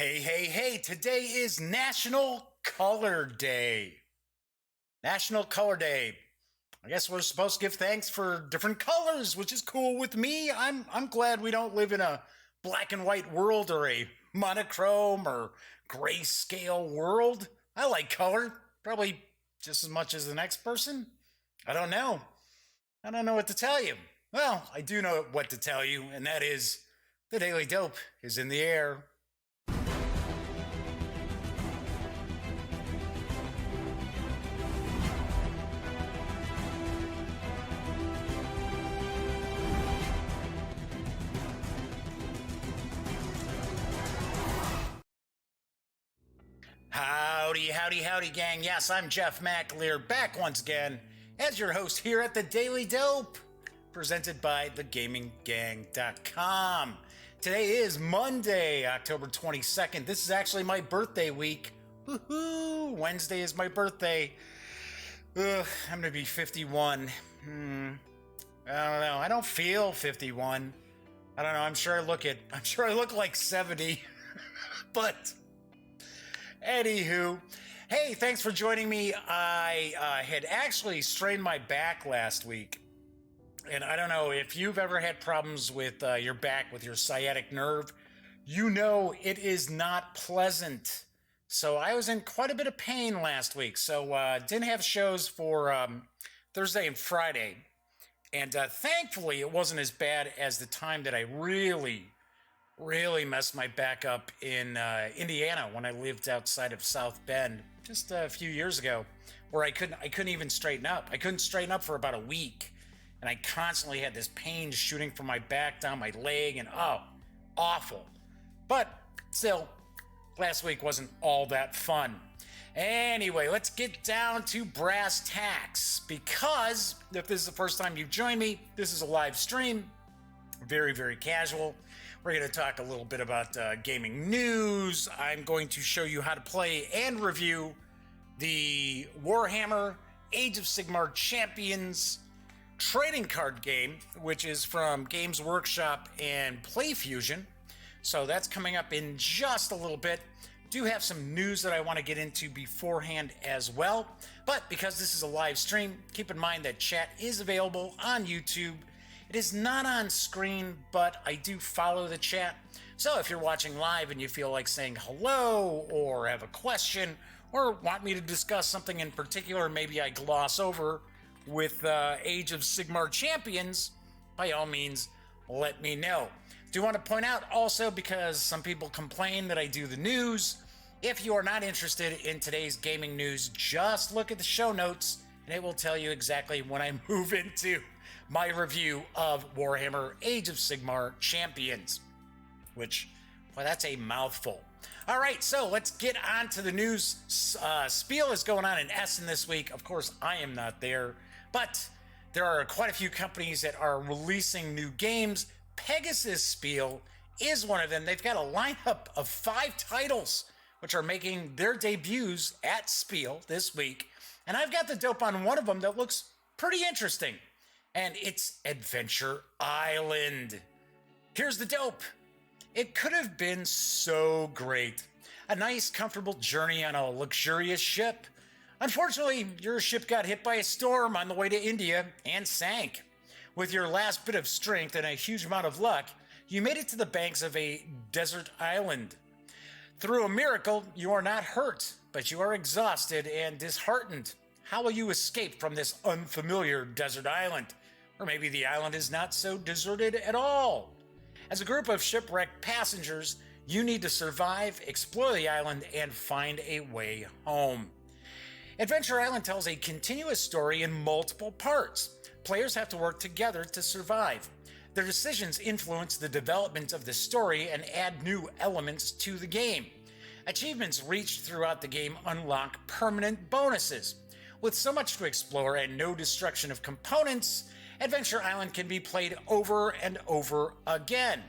Hey, today is National Color Day. National Color Day. I guess we're supposed to give thanks for different colors, which is cool with me. I'm glad we don't live in a black and white world or a monochrome or grayscale world. I like color, probably just as much as the next person. I don't know. I don't know what to tell you. Well, I do know what to tell you, and that is the Daily Dope is in the air. Howdy, gang. Yes, I'm Jeff McAleer, back once again as your host here at the Daily Dope, presented by thegaminggang.com. Today is Monday, October 22nd. This is actually my birthday week. Woohoo! Wednesday is my birthday. I'm gonna be 51. I don't know. I don't feel 51. I don't know. I'm sure I look like 70. But anywho, hey, thanks for joining me. I had actually strained my back last week. And I don't know if you've ever had problems with your back, with your sciatic nerve. You know it is not pleasant. So I was in quite a bit of pain last week. So didn't have shows for Thursday and Friday. And thankfully, it wasn't as bad as the time that I really messed my back up in Indiana when I lived outside of South Bend just a few years ago, where I couldn't even straighten up. I couldn't straighten up for about a week, and I constantly had this pain shooting from my back down my leg, and awful. But still, last week wasn't all that fun. Anyway, let's get down to brass tacks, because if this is the first time you've joined me, this is a live stream, very casual. We're going to talk a little bit about gaming news. I'm going to show you how to play and review the Warhammer Age of Sigmar Champions trading card game, which is from Games Workshop and PlayFusion. So that's coming up in just a little bit. Do have some news that I want to get into beforehand as well. But because this is a live stream, keep in mind that chat is available on YouTube. It is not on screen, but I do follow the chat. So if you're watching live and you feel like saying hello or have a question or want me to discuss something in particular, maybe I gloss over with Age of Sigmar Champions, by all means, let me know. Do want to point out also, because some people complain that I do the news, if you are not interested in today's gaming news, just look at the show notes and it will tell you exactly when I move into my review of Warhammer Age of Sigmar Champions, which, well, that's a mouthful. All right, so let's get on to the news. Spiel is going on in Essen this week. Of course, I am not there, but there are quite a few companies that are releasing new games. Pegasus Spiele is one of them. They've got a lineup of 5 titles, which are making their debuts at Spiel this week. And I've got the dope on one of them that looks pretty interesting. And it's Adventure Island. Here's the dope. It could have been so great. A nice, comfortable journey on a luxurious ship. Unfortunately, your ship got hit by a storm on the way to India and sank. With your last bit of strength and a huge amount of luck, you made it to the banks of a desert island. Through a miracle, you are not hurt, but you are exhausted and disheartened. How will you escape from this unfamiliar desert island? Or maybe the island is not so deserted at all. As a group of shipwrecked passengers, you need to survive, explore the island, and find a way home. Adventure Island tells a continuous story in multiple parts. Players have to work together to survive. Their decisions influence the development of the story and add new elements to the game. Achievements reached throughout the game unlock permanent bonuses. With so much to explore and no destruction of components, Adventure Island can be played over and over again.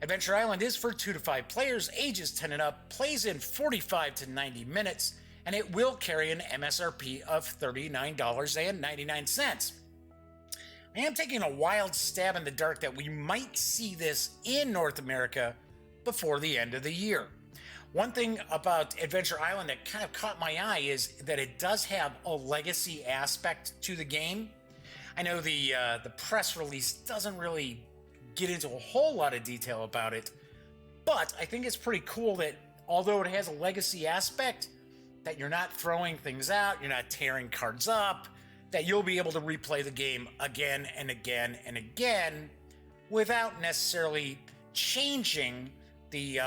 Adventure Island is for 2 to 5 players, ages 10 and up, plays in 45 to 90 minutes, and it will carry an MSRP of $39.99. I am taking a wild stab in the dark that we might see this in North America before the end of the year. One thing about Adventure Island that kind of caught my eye is that it does have a legacy aspect to the game. I know the press release doesn't really get into a whole lot of detail about it, but I think it's pretty cool that although it has a legacy aspect, that you're not throwing things out, you're not tearing cards up, that you'll be able to replay the game again and again and again without necessarily changing the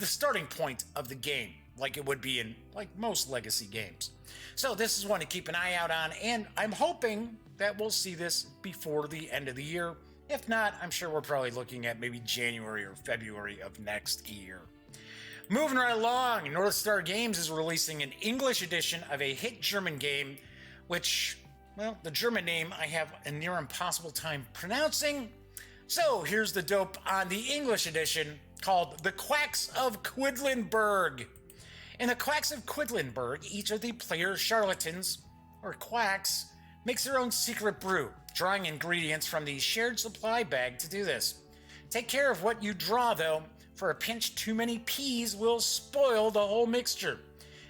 starting point of the game like it would be in like most legacy games. So this is one to keep an eye out on, and I'm hoping that we'll see this before the end of the year. If not, I'm sure we're probably looking at maybe January or February of next year. Moving right along, Northstar Games is releasing an English edition of a hit German game, which, well, the German name I have a near impossible time pronouncing. So here's the dope on the English edition, called The Quacks of Quedlinburg. In The Quacks of Quedlinburg, each of the player charlatans, or quacks, makes their own secret brew, drawing ingredients from the shared supply bag to do this. Take care of what you draw, though, for a pinch too many peas will spoil the whole mixture.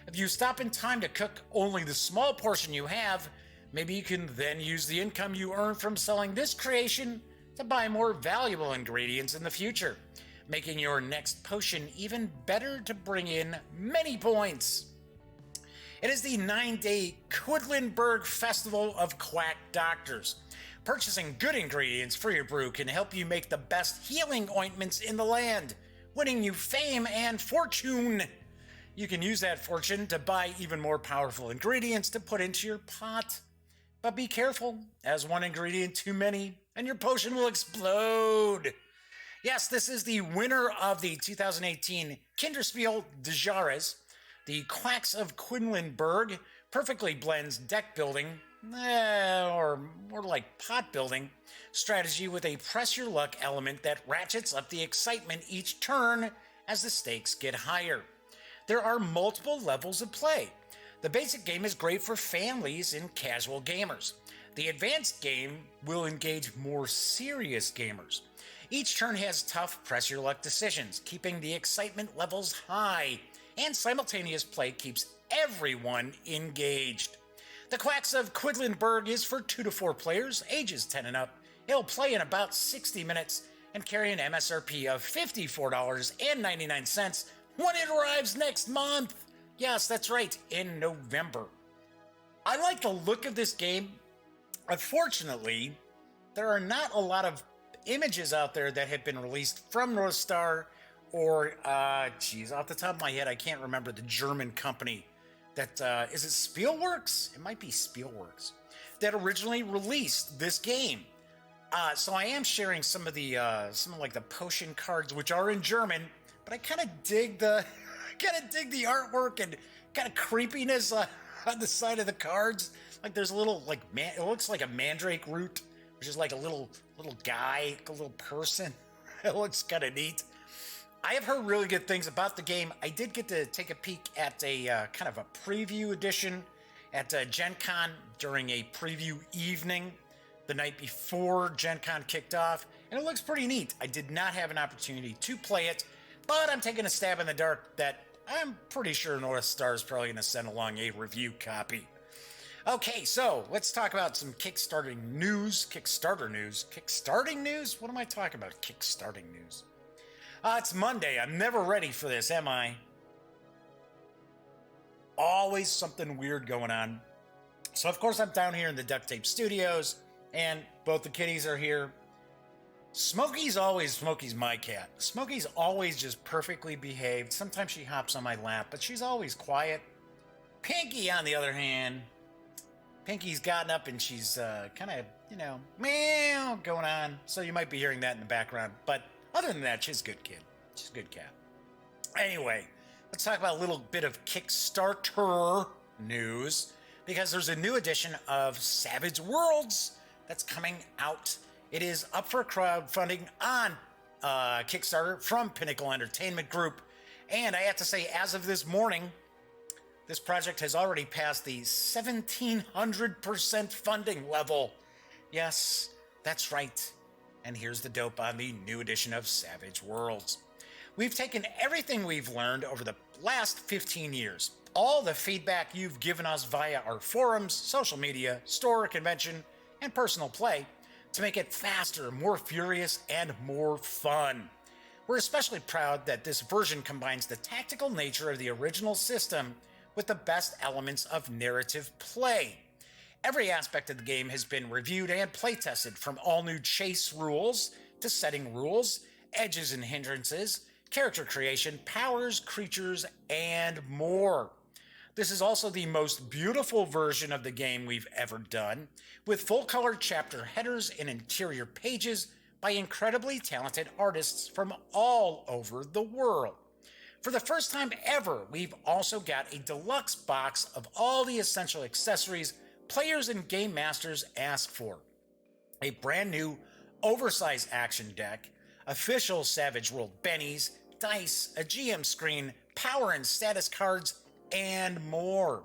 If you stop in time to cook only the small portion you have, maybe you can then use the income you earn from selling this creation to buy more valuable ingredients in the future, making your next potion even better to bring in many points. It is the 9-day Quedlinburg Festival of Quack Doctors. Purchasing good ingredients for your brew can help you make the best healing ointments in the land, winning you fame and fortune. You can use that fortune to buy even more powerful ingredients to put into your pot. But be careful, as one ingredient too many, and your potion will explode. Yes, this is the winner of the 2018 Kinderspiel des Jahres. The Quacks of Quedlinburg perfectly blends deck building, or more like pot building, strategy with a press your luck element that ratchets up the excitement each turn as the stakes get higher. There are multiple levels of play. The basic game is great for families and casual gamers. The advanced game will engage more serious gamers. Each turn has tough press your luck decisions, keeping the excitement levels high, and simultaneous play keeps everyone engaged. The Quacks of Quedlinburg is for 2 to 4 players, ages 10 and up. It'll play in about 60 minutes and carry an MSRP of $54.99 when it arrives next month. Yes, that's right, in November. I like the look of this game. Unfortunately, there are not a lot of images out there that have been released from Northstar or, off the top of my head, I can't remember the German company that, is it Spielworks? It might be Spielworks, that originally released this game. So I am sharing some of the potion cards, which are in German, but I kind of dig the artwork and kind of creepiness on the side of the cards. Like there's a little it looks like a mandrake root, which is like a little guy, like a little person. It looks kind of neat. I have heard really good things about the game. I did get to take a peek at a kind of a preview edition at Gen Con during a preview evening the night before Gen Con kicked off, and it looks pretty neat. I did not have an opportunity to play it, but I'm taking a stab in the dark that I'm pretty sure Northstar is probably going to send along a review copy. Okay, so let's talk about some Kickstarter news. Kickstarting news? What am I talking about? Kickstarting news. It's Monday. I'm never ready for this, am I? Always something weird going on. So, of course, I'm down here in the Duct Tape Studios, and both the kitties are here. Smokey's my cat. Smokey's always just perfectly behaved. Sometimes she hops on my lap, but she's always quiet. Pinky, on the other hand, Pinky's gotten up and she's kind of, meow going on. So you might be hearing that in the background. But other than that, she's a good kid. She's a good cat. Anyway, let's talk about a little bit of Kickstarter news, because there's a new edition of Savage Worlds that's coming out. It is up for crowdfunding on Kickstarter from Pinnacle Entertainment Group. And I have to say, as of this morning, this project has already passed the 1,700% funding level. Yes, that's right. And here's the dope on the new edition of Savage Worlds. We've taken everything we've learned over the last 15 years, all the feedback you've given us via our forums, social media, store, convention, and personal play, to make it faster, more furious, and more fun. We're especially proud that this version combines the tactical nature of the original system with the best elements of narrative play. Every aspect of the game has been reviewed and playtested, from all new chase rules to setting rules, edges and hindrances, character creation, powers, creatures, and more. This is also the most beautiful version of the game we've ever done, with full-color chapter headers and interior pages by incredibly talented artists from all over the world. For the first time ever, we've also got a deluxe box of all the essential accessories players and game masters ask for. A brand new, oversized action deck, official Savage World bennies, dice, a GM screen, power and status cards, and more.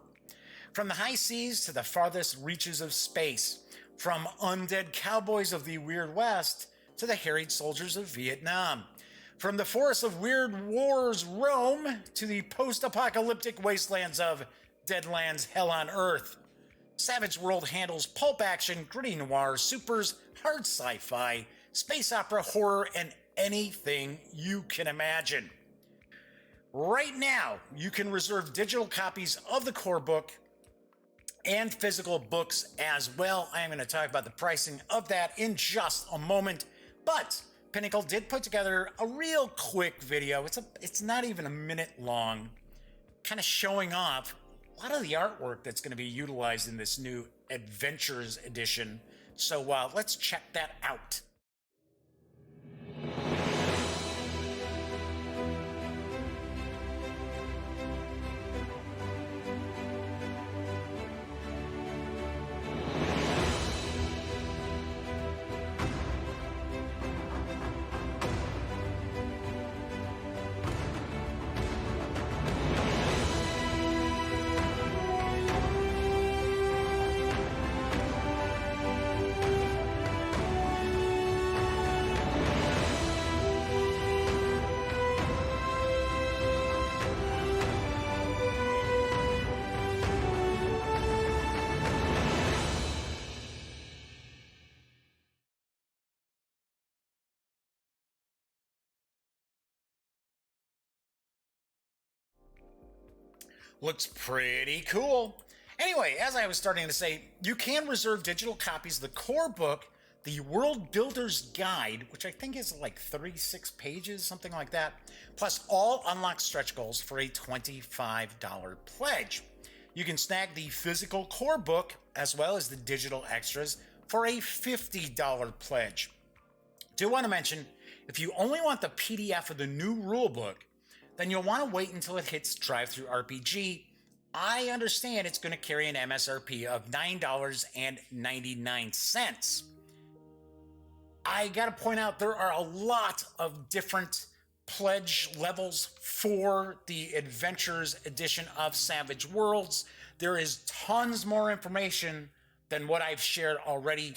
From the high seas to the farthest reaches of space, from undead cowboys of the Weird West to the harried soldiers of Vietnam, from the forests of Weird Wars Rome to the post-apocalyptic wastelands of Deadlands Hell on Earth, Savage World handles pulp action, gritty noir, supers, hard sci-fi, space opera, horror, and anything you can imagine. Right now, you can reserve digital copies of the core book and physical books as well. I am going to talk about the pricing of that in just a moment, but Pinnacle did put together a real quick video. It's not even a minute long, kind of showing off a lot of the artwork that's going to be utilized in this new Adventures edition. So let's check that out. Looks pretty cool. Anyway, as I was starting to say, you can reserve digital copies of the core book, the World Builder's Guide, which I think is like 36 pages, something like that, plus all unlocked stretch goals for a $25 pledge. You can snag the physical core book as well as the digital extras for a $50 pledge. Do want to mention, if you only want the PDF of the new rulebook, then you'll want to wait until it hits DriveThruRPG. I understand it's going to carry an MSRP of $9.99. I got to point out there are a lot of different pledge levels for the Adventures edition of Savage Worlds. There is tons more information than what I've shared already.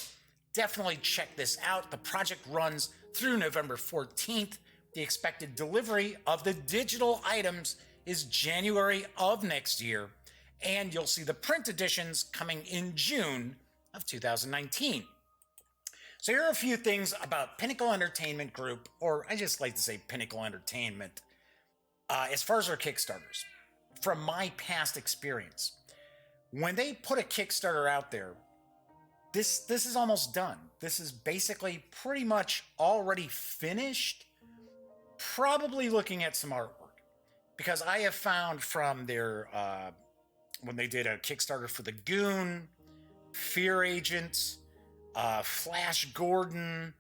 Definitely check this out. The project runs through November 14th. The expected delivery of the digital items is January of next year, and you'll see the print editions coming in June of 2019. So here are a few things about Pinnacle Entertainment Group, or I just like to say Pinnacle Entertainment, as far as our Kickstarters. From my past experience, when they put a Kickstarter out there, this is almost done. This is basically pretty much already finished. Probably looking at some artwork, because I have found from their when they did a Kickstarter for the Goon, Fear Agent, Flash Gordon.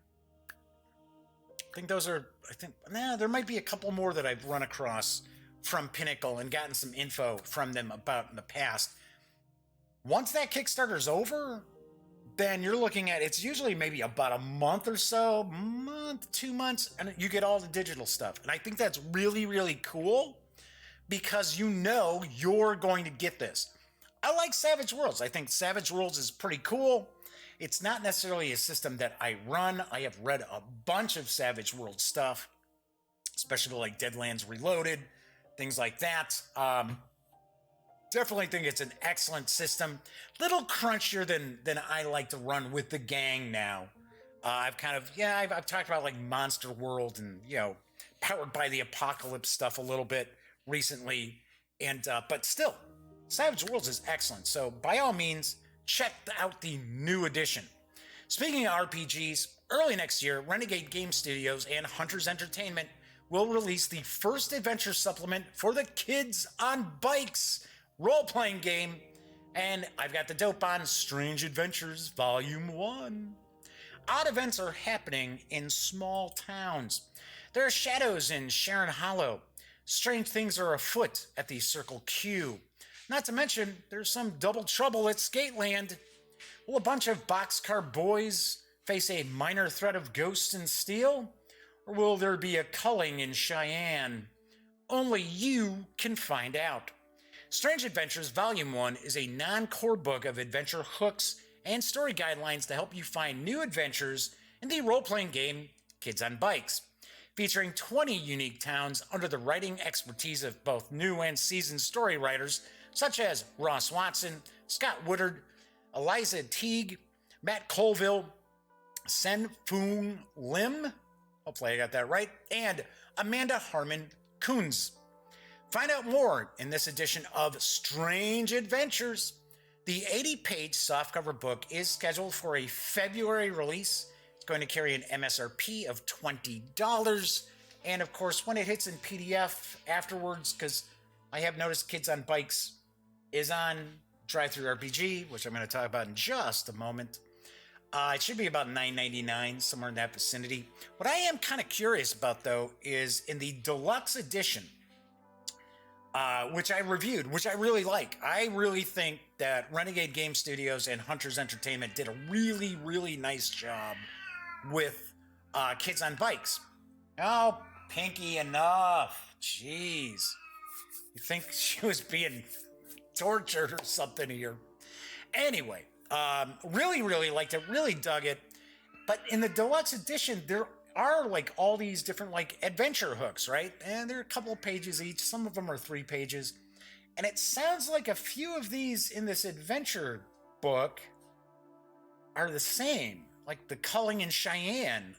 There might be a couple more that I've run across from Pinnacle and gotten some info from them about in the past. Once that Kickstarter's over, then you're looking at, it's usually maybe about a month or so, 2 months, and you get all the digital stuff. And I think that's really, really cool, because you know you're going to get this. I like Savage Worlds. I think Savage Worlds is pretty cool. It's not necessarily a system that I run. I have read a bunch of Savage Worlds stuff, especially like Deadlands Reloaded, things like that. Definitely think it's an excellent system. Little crunchier than I like to run with the gang now. I've talked about like Monster World and, Powered by the Apocalypse stuff a little bit recently. And, but still, Savage Worlds is excellent. So by all means, check out the new edition. Speaking of RPGs, early next year, Renegade Game Studios and Hunters Entertainment will release the first adventure supplement for the Kids on Bikes role-playing game, and I've got the dope on Strange Adventures Volume 1. Odd events are happening in small towns. There are shadows in Sharon Hollow. Strange things are afoot at the Circle Q. Not to mention, there's some double trouble at Skateland. Will a bunch of boxcar boys face a minor threat of ghosts and steel? Or will there be a culling in Cheyenne? Only you can find out. Strange Adventures Volume 1 is a non-core book of adventure hooks and story guidelines to help you find new adventures in the role-playing game Kids on Bikes, featuring 20 unique towns under the writing expertise of both new and seasoned story writers such as Ross Watson, Scott Woodard, Eliza Teague, Matt Colville, Sen Foong Lim, hopefully I got that right, and Amanda Harmon Coons. Find out more in this edition of Strange Adventures. The 80-page softcover book is scheduled for a February release. It's going to carry an MSRP of $20. And of course, when it hits in PDF afterwards, because I have noticed Kids on Bikes is on DriveThruRPG, which I'm going to talk about in just a moment. It should be about $9.99, somewhere in that vicinity. What I am kind of curious about, though, is in the deluxe edition, which I reviewed, which I really like. I really think that Renegade Game Studios and Hunters Entertainment did a really, really nice job with Kids on Bikes. Oh, Pinky, enough. Jeez. You think she was being tortured or something here? Anyway, really, really liked it, really dug it. But in the deluxe edition, there are like all these different like adventure hooks, right? And they're a couple of pages each. Some of them are 3 pages. And it sounds like a few of these in this adventure book are the same, like the culling in Cheyenne.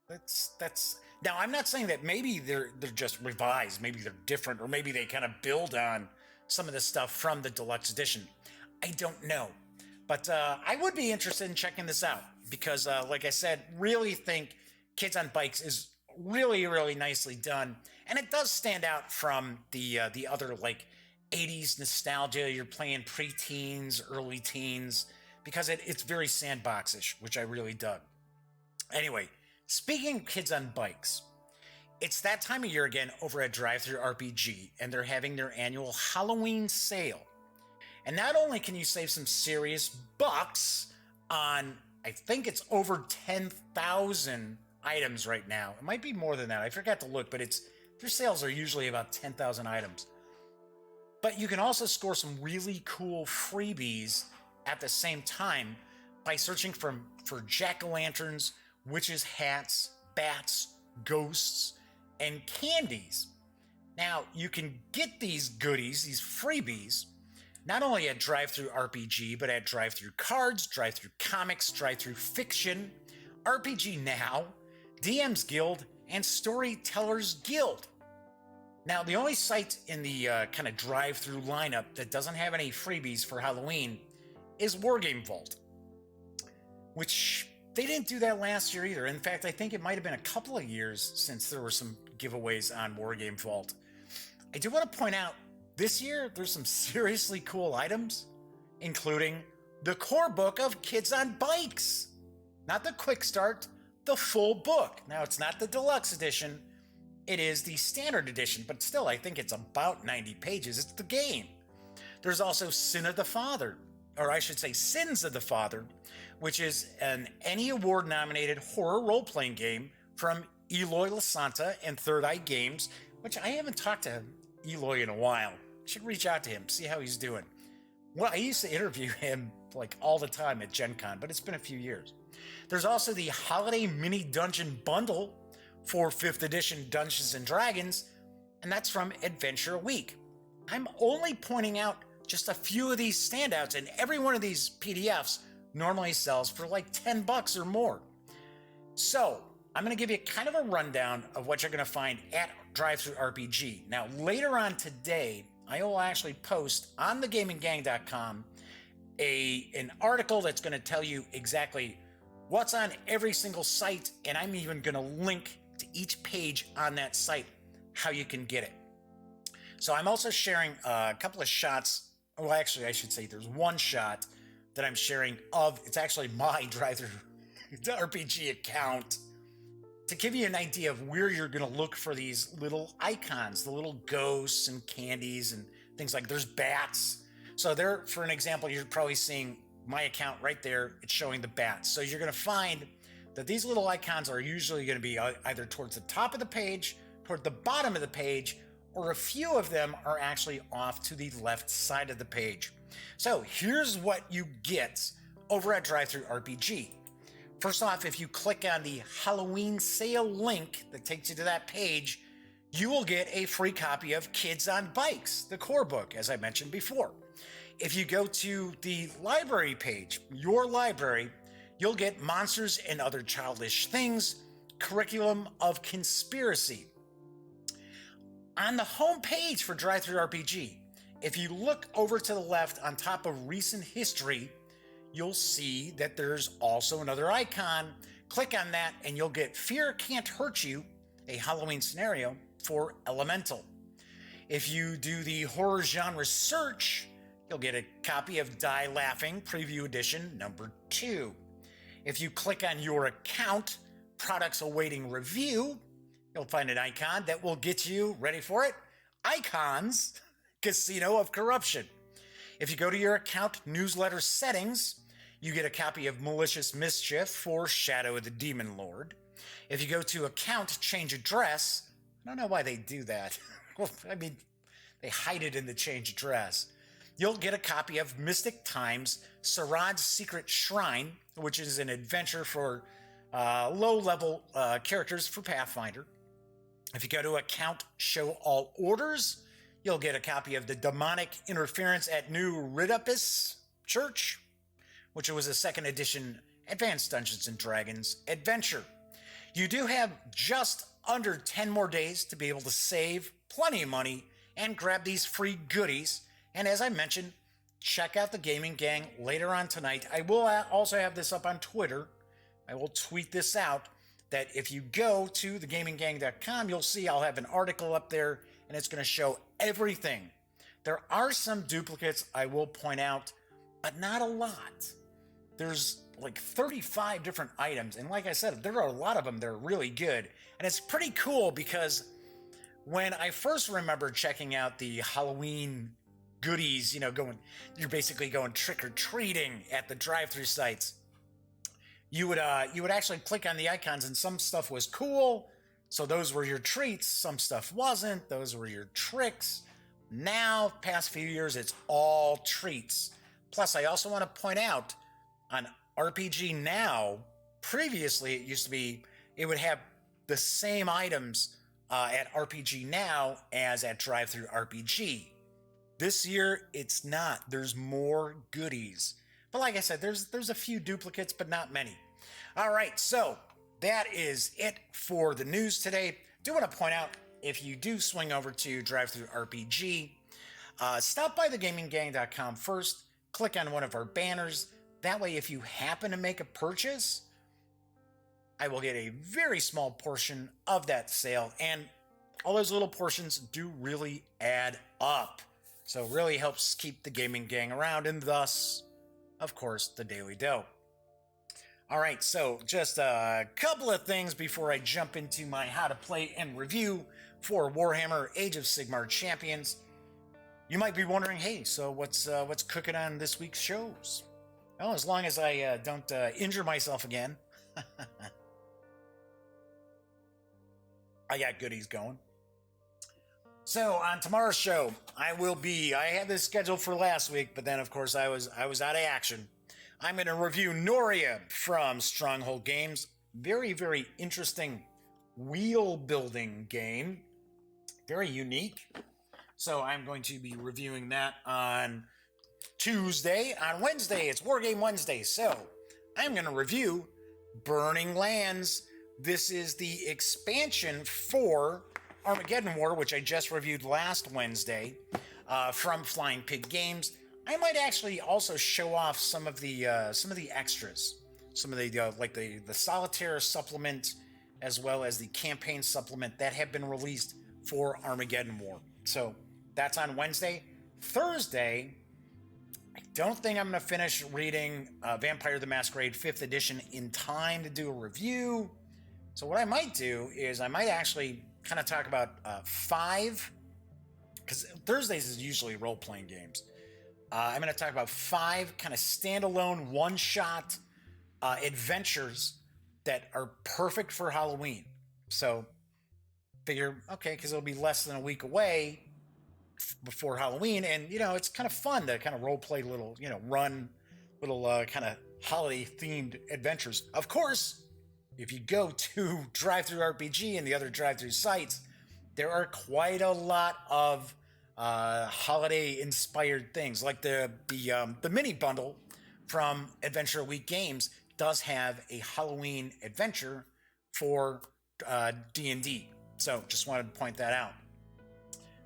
That's now, I'm not saying that maybe they're just revised, maybe they're different, or maybe they kind of build on some of the stuff from the deluxe edition. I don't know. But I would be interested in checking this out because, like I said, really think Kids on Bikes is really, really nicely done. And it does stand out from the other, like, 80s nostalgia. You're playing pre-teens, early teens, because it's very sandbox-ish, which I really dug. Anyway, speaking of Kids on Bikes, it's that time of year again over at DriveThruRPG, and they're having their annual Halloween sale. And not only can you save some serious bucks on, I think it's over 10,000 items right now. It might be more than that. I forgot to look, but their sales are usually about 10,000 items. But you can also score some really cool freebies at the same time by searching for jack-o'-lanterns, witches' hats, bats, ghosts, and candies. Now, you can get these goodies, these freebies, not only at DriveThruRPG, but at DriveThruCards, DriveThruComics, DriveThruFiction, RPG Now, DM's Guild, and Storytellers Guild. Now, the only site in the kind of drive-thru lineup that doesn't have any freebies for Halloween is Wargame Vault, which they didn't do that last year either. In fact, I think it might have been a couple of years since there were some giveaways on Wargame Vault. I do want to point out, this year, there's some seriously cool items, including the core book of Kids on Bikes. Not the quick start, the full book. Now, it's not the deluxe edition. It is the standard edition, but still, I think it's about 90 pages. It's the game. There's also Sin of the Father, or I should say Sins of the Father, which is an Emmy Award-nominated horror role-playing game from Eloy Lasanta and Third Eye Games, which I haven't talked to Eloy in a while. Should reach out to him, see how he's doing. Well, I used to interview him like all the time at Gen Con, but it's been a few years. There's also the Holiday Mini Dungeon Bundle for 5th edition Dungeons and Dragons, and that's from Adventure Week. I'm only pointing out just a few of these standouts, and every one of these PDFs normally sells for like $10 or more. So I'm going to give you kind of a rundown of what you're going to find at DriveThruRPG. Now, later on today, I will actually post on thegaminggang.com an article that's going to tell you exactly what's on every single site, and I'm even going to link to each page on that site how you can get it. So I'm also sharing a couple of shots. Well, actually, I should say there's one shot that I'm sharing of, it's actually my DriveThruRPG account, to give you an idea of where you're going to look for these little icons, the little ghosts and candies and things like, there's bats. So there, for an example, you're probably seeing my account right there. It's showing the bats. So you're going to find that these little icons are usually going to be either towards the top of the page, toward the bottom of the page, or a few of them are actually off to the left side of the page. So here's what you get over at DriveThruRPG. First off, if you click on the Halloween sale link that takes you to that page, you will get a free copy of Kids on Bikes, the core book, as I mentioned before. If you go to the library page, your library, you'll get Monsters and Other Childish Things, Curriculum of Conspiracy. On the home page for DriveThruRPG, if you look over to the left on top of recent history, you'll see that there's also another icon. Click on that and you'll get Fear Can't Hurt You, a Halloween scenario for Elemental. If you do the horror genre search, you'll get a copy of Die Laughing Preview Edition number 2. If you click on your account, Products Awaiting Review, you'll find an icon that will get you, ready for it, Icons, Casino of Corruption. If you go to your account newsletter settings, you get a copy of Malicious Mischief for Shadow of the Demon Lord. If you go to account change address, I don't know why they do that. I mean, they hide it in the change address. You'll get a copy of Mystic Times, Sarad's Secret Shrine, which is an adventure for low-level characters for Pathfinder. If you go to account show all orders, you'll get a copy of the Demonic Interference at New Ridapus Church, which was a 2nd edition Advanced Dungeons & Dragons adventure. You do have just under 10 more days to be able to save plenty of money and grab these free goodies. And as I mentioned, check out the Gaming Gang later on tonight. I will also have this up on Twitter. I will tweet this out, that if you go to thegaminggang.com, you'll see I'll have an article up there, and it's going to show everything. There are some duplicates, I will point out, but not a lot. There's like 35 different items, and like I said, there are a lot of them that are really good. And it's pretty cool because when I first remember checking out the Halloween goodies, you're basically going trick-or-treating at the drive-thru sites. You would actually click on the icons, and some stuff was cool, so those were your treats. Some stuff wasn't. Those were your tricks. Now, past few years, it's all treats. Plus, I also want to point out, on RPG Now, previously it used to be, it would have the same items at RPG Now as at DriveThruRPG. This year, it's not. There's more goodies. But like I said, there's a few duplicates, but not many. All right, so that is it for the news today. Do want to point out, if you do swing over to DriveThruRPG, stop by thegaminggang.com first, click on one of our banners. That way, if you happen to make a purchase, I will get a very small portion of that sale, and all those little portions do really add up. So it really helps keep the Gaming Gang around, and thus, of course, the Daily Dough. All right, so just a couple of things before I jump into my how to play and review for Warhammer Age of Sigmar Champions. You might be wondering, hey, so what's cooking on this week's shows? Well, as long as I don't injure myself again, I got goodies going. So on tomorrow's show, I had this scheduled for last week, but then of course I was out of action. I'm going to review Noria from Stronghold Games. Very, very interesting wheel building game. Very unique. So I'm going to be reviewing that on Tuesday. On Wednesday, it's Wargame Wednesday. So I'm going to review Burning Lands. This is the expansion for Armageddon War, which I just reviewed last Wednesday from Flying Pig Games. I might actually also show off some of the extras, some of the like the solitaire supplement, as well as the campaign supplement that have been released for Armageddon War. So that's on Wednesday. Thursday, I don't think I'm going to finish reading Vampire the Masquerade 5th edition in time to do a review. So what I might do is I might actually kind of talk about 5, because Thursdays is usually role-playing games. I'm going to talk about 5 kind of standalone, one-shot adventures that are perfect for Halloween. So figure, okay, because it'll be less than a week away before Halloween, and it's kind of fun to kind of role play little, run little kind of holiday themed adventures. Of course, if you go to DriveThruRPG and the other drive-thru sites, there are quite a lot of holiday inspired things, like the mini bundle from Adventure Week Games does have a Halloween adventure for D&D. So just wanted to point that out.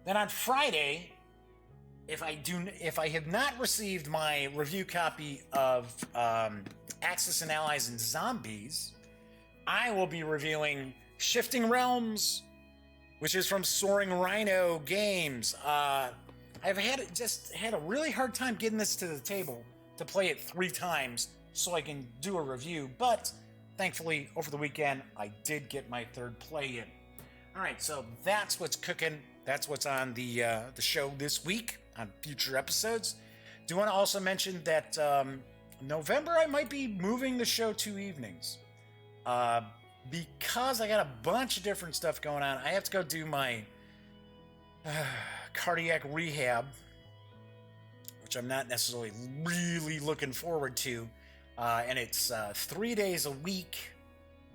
Then on Friday, if I have not received my review copy of Axis and Allies and Zombies, I will be reviewing Shifting Realms, which is from Soaring Rhino Games. I've had a really hard time getting this to the table to play it 3 times so I can do a review, but thankfully over the weekend I did get my 3rd play in. All right, so that's what's cooking. That's what's on the show this week on future episodes. Do want to also mention that November I might be moving the show 2 evenings. Because I got a bunch of different stuff going on. I have to go do my cardiac rehab, which I'm not necessarily really looking forward to. And it's 3 days a week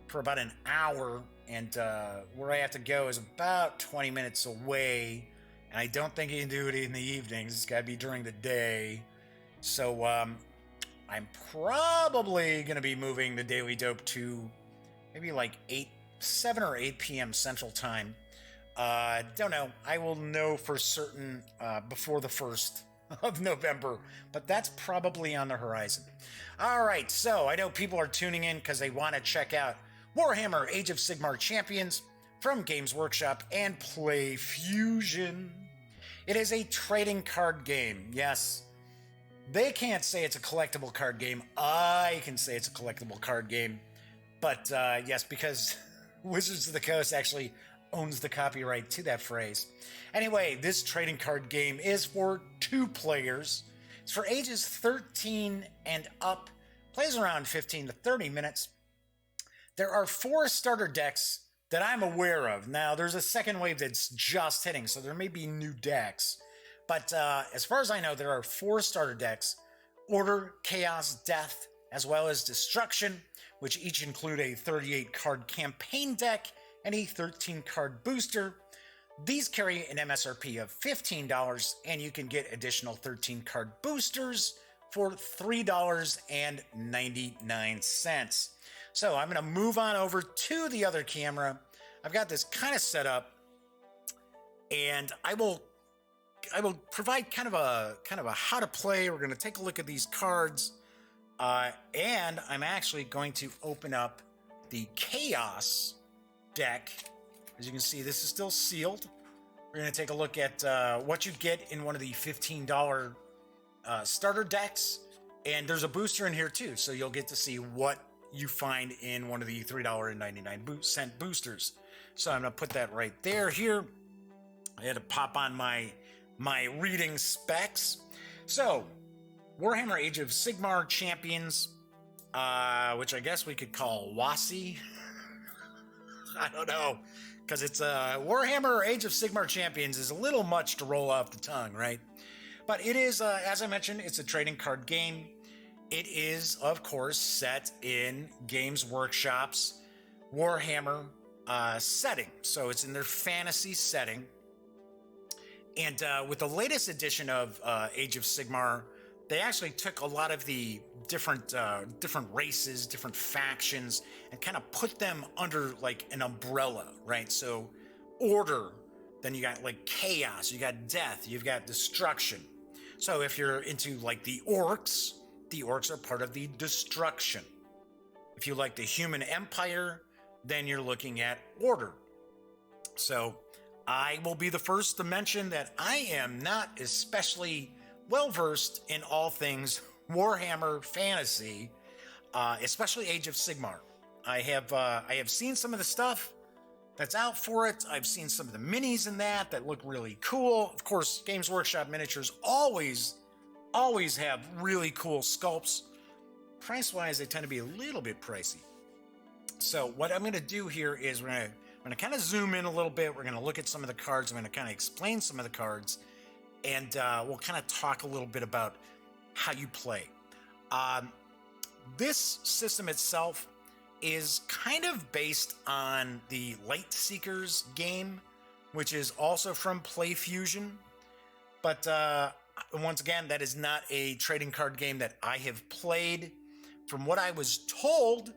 for about an hour. And where I have to go is about 20 minutes away. And I don't think you can do it in the evenings. It's got to be during the day. So I'm probably going to be moving the Daily Dope to maybe like 7 or 8 p.m. Central Time. Don't know. I will know for certain before the 1st of November, but that's probably on the horizon. All right, so I know people are tuning in because they want to check out Warhammer Age of Sigmar Champions from Games Workshop and PlayFusion. It is a trading card game. Yes, they can't say it's a collectible card game. I can say it's a collectible card game. But yes, because Wizards of the Coast actually owns the copyright to that phrase. Anyway, this trading card game is for 2 players. It's for ages 13 and up. Plays around 15 to 30 minutes. There are 4 starter decks that I'm aware of. Now, there's a second wave that's just hitting, so there may be new decks. But as far as I know, there are 4 starter decks: Order, Chaos, Death, as well as Destruction, which each include a 38-card campaign deck and a 13-card booster. These carry an MSRP of $15, and you can get additional 13-card boosters for $3.99. So I'm going to move on over to the other camera. I've got this kind of set up, and I will provide kind of a how to play. We're going to take a look at these cards. And I'm actually going to open up the Chaos deck. As you can see, this is still sealed. We're going to take a look at what you get in one of the $15 starter decks. And there's a booster in here too, so you'll get to see what you find in one of the $3.99 boosters. So I'm going to put that right there here. I had to pop on my reading specs. So Warhammer Age of Sigmar Champions, which I guess we could call WASI. I don't know, because it's Warhammer Age of Sigmar Champions is a little much to roll off the tongue, right? But it is, as I mentioned, it's a trading card game. It is, of course, set in Games Workshop's Warhammer setting. So it's in their fantasy setting. And with the latest edition of Age of Sigmar, they actually took a lot of the different races, different factions, and kind of put them under like an umbrella, right? So order, then you got like chaos, you got death, you've got destruction. So if you're into like the orcs are part of the destruction. If you like the human empire, then you're looking at order. So I will be the first to mention that I am not especially well-versed in all things Warhammer fantasy, especially Age of Sigmar. I have seen some of the stuff that's out for it. I've seen some of the minis in that look really cool. Of course, Games Workshop miniatures always have really cool sculpts. Price-wise, they tend to be a little bit pricey. So what I'm going to do here is we're going to kind of zoom in a little bit. We're going to look at some of the cards. I'm going to kind of explain some of the cards, and we'll kind of talk a little bit about how you play. This system itself is kind of based on the Lightseekers game, which is also from PlayFusion. But once again, that is not a trading card game that I have played. From what I was told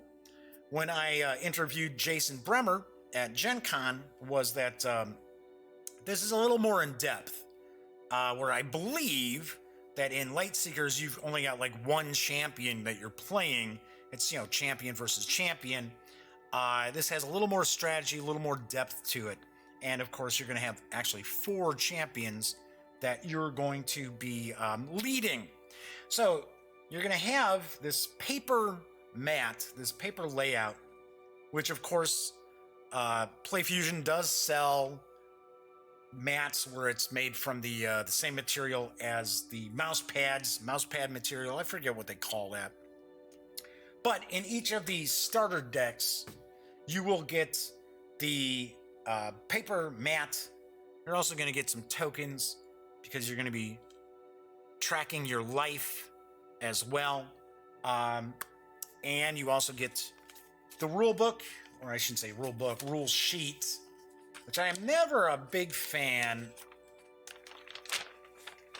when I interviewed Jason Bremer at Gen Con, was that this is a little more in depth, where I believe that in Lightseekers, you've only got like one champion that you're playing. It's, champion versus champion. This has a little more strategy, a little more depth to it. And of course, you're going to have actually 4 champions that you're going to be leading. So you're going to have this paper mat, this paper layout, which of course, PlayFusion does sell mats where it's made from the same material as the mouse pad material. I forget what they call that. But in each of these starter decks, you will get the paper mat. You're also going to get some tokens because you're going to be tracking your life as well. And you also get the rule book, or I shouldn't say rule book, rule sheet, which I am never a big fan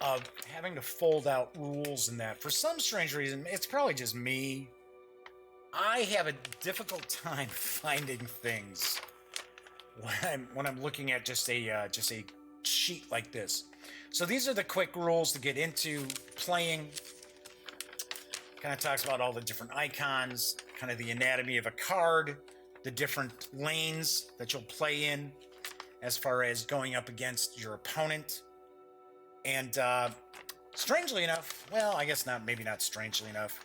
of having to fold out rules in that. For some strange reason, it's probably just me. I have a difficult time finding things when I'm looking at just a sheet like this. So these are the quick rules to get into playing. Kind of talks about all the different icons, kind of the anatomy of a card, the different lanes that you'll play in as far as going up against your opponent. And strangely enough, well, I guess not, maybe not strangely enough,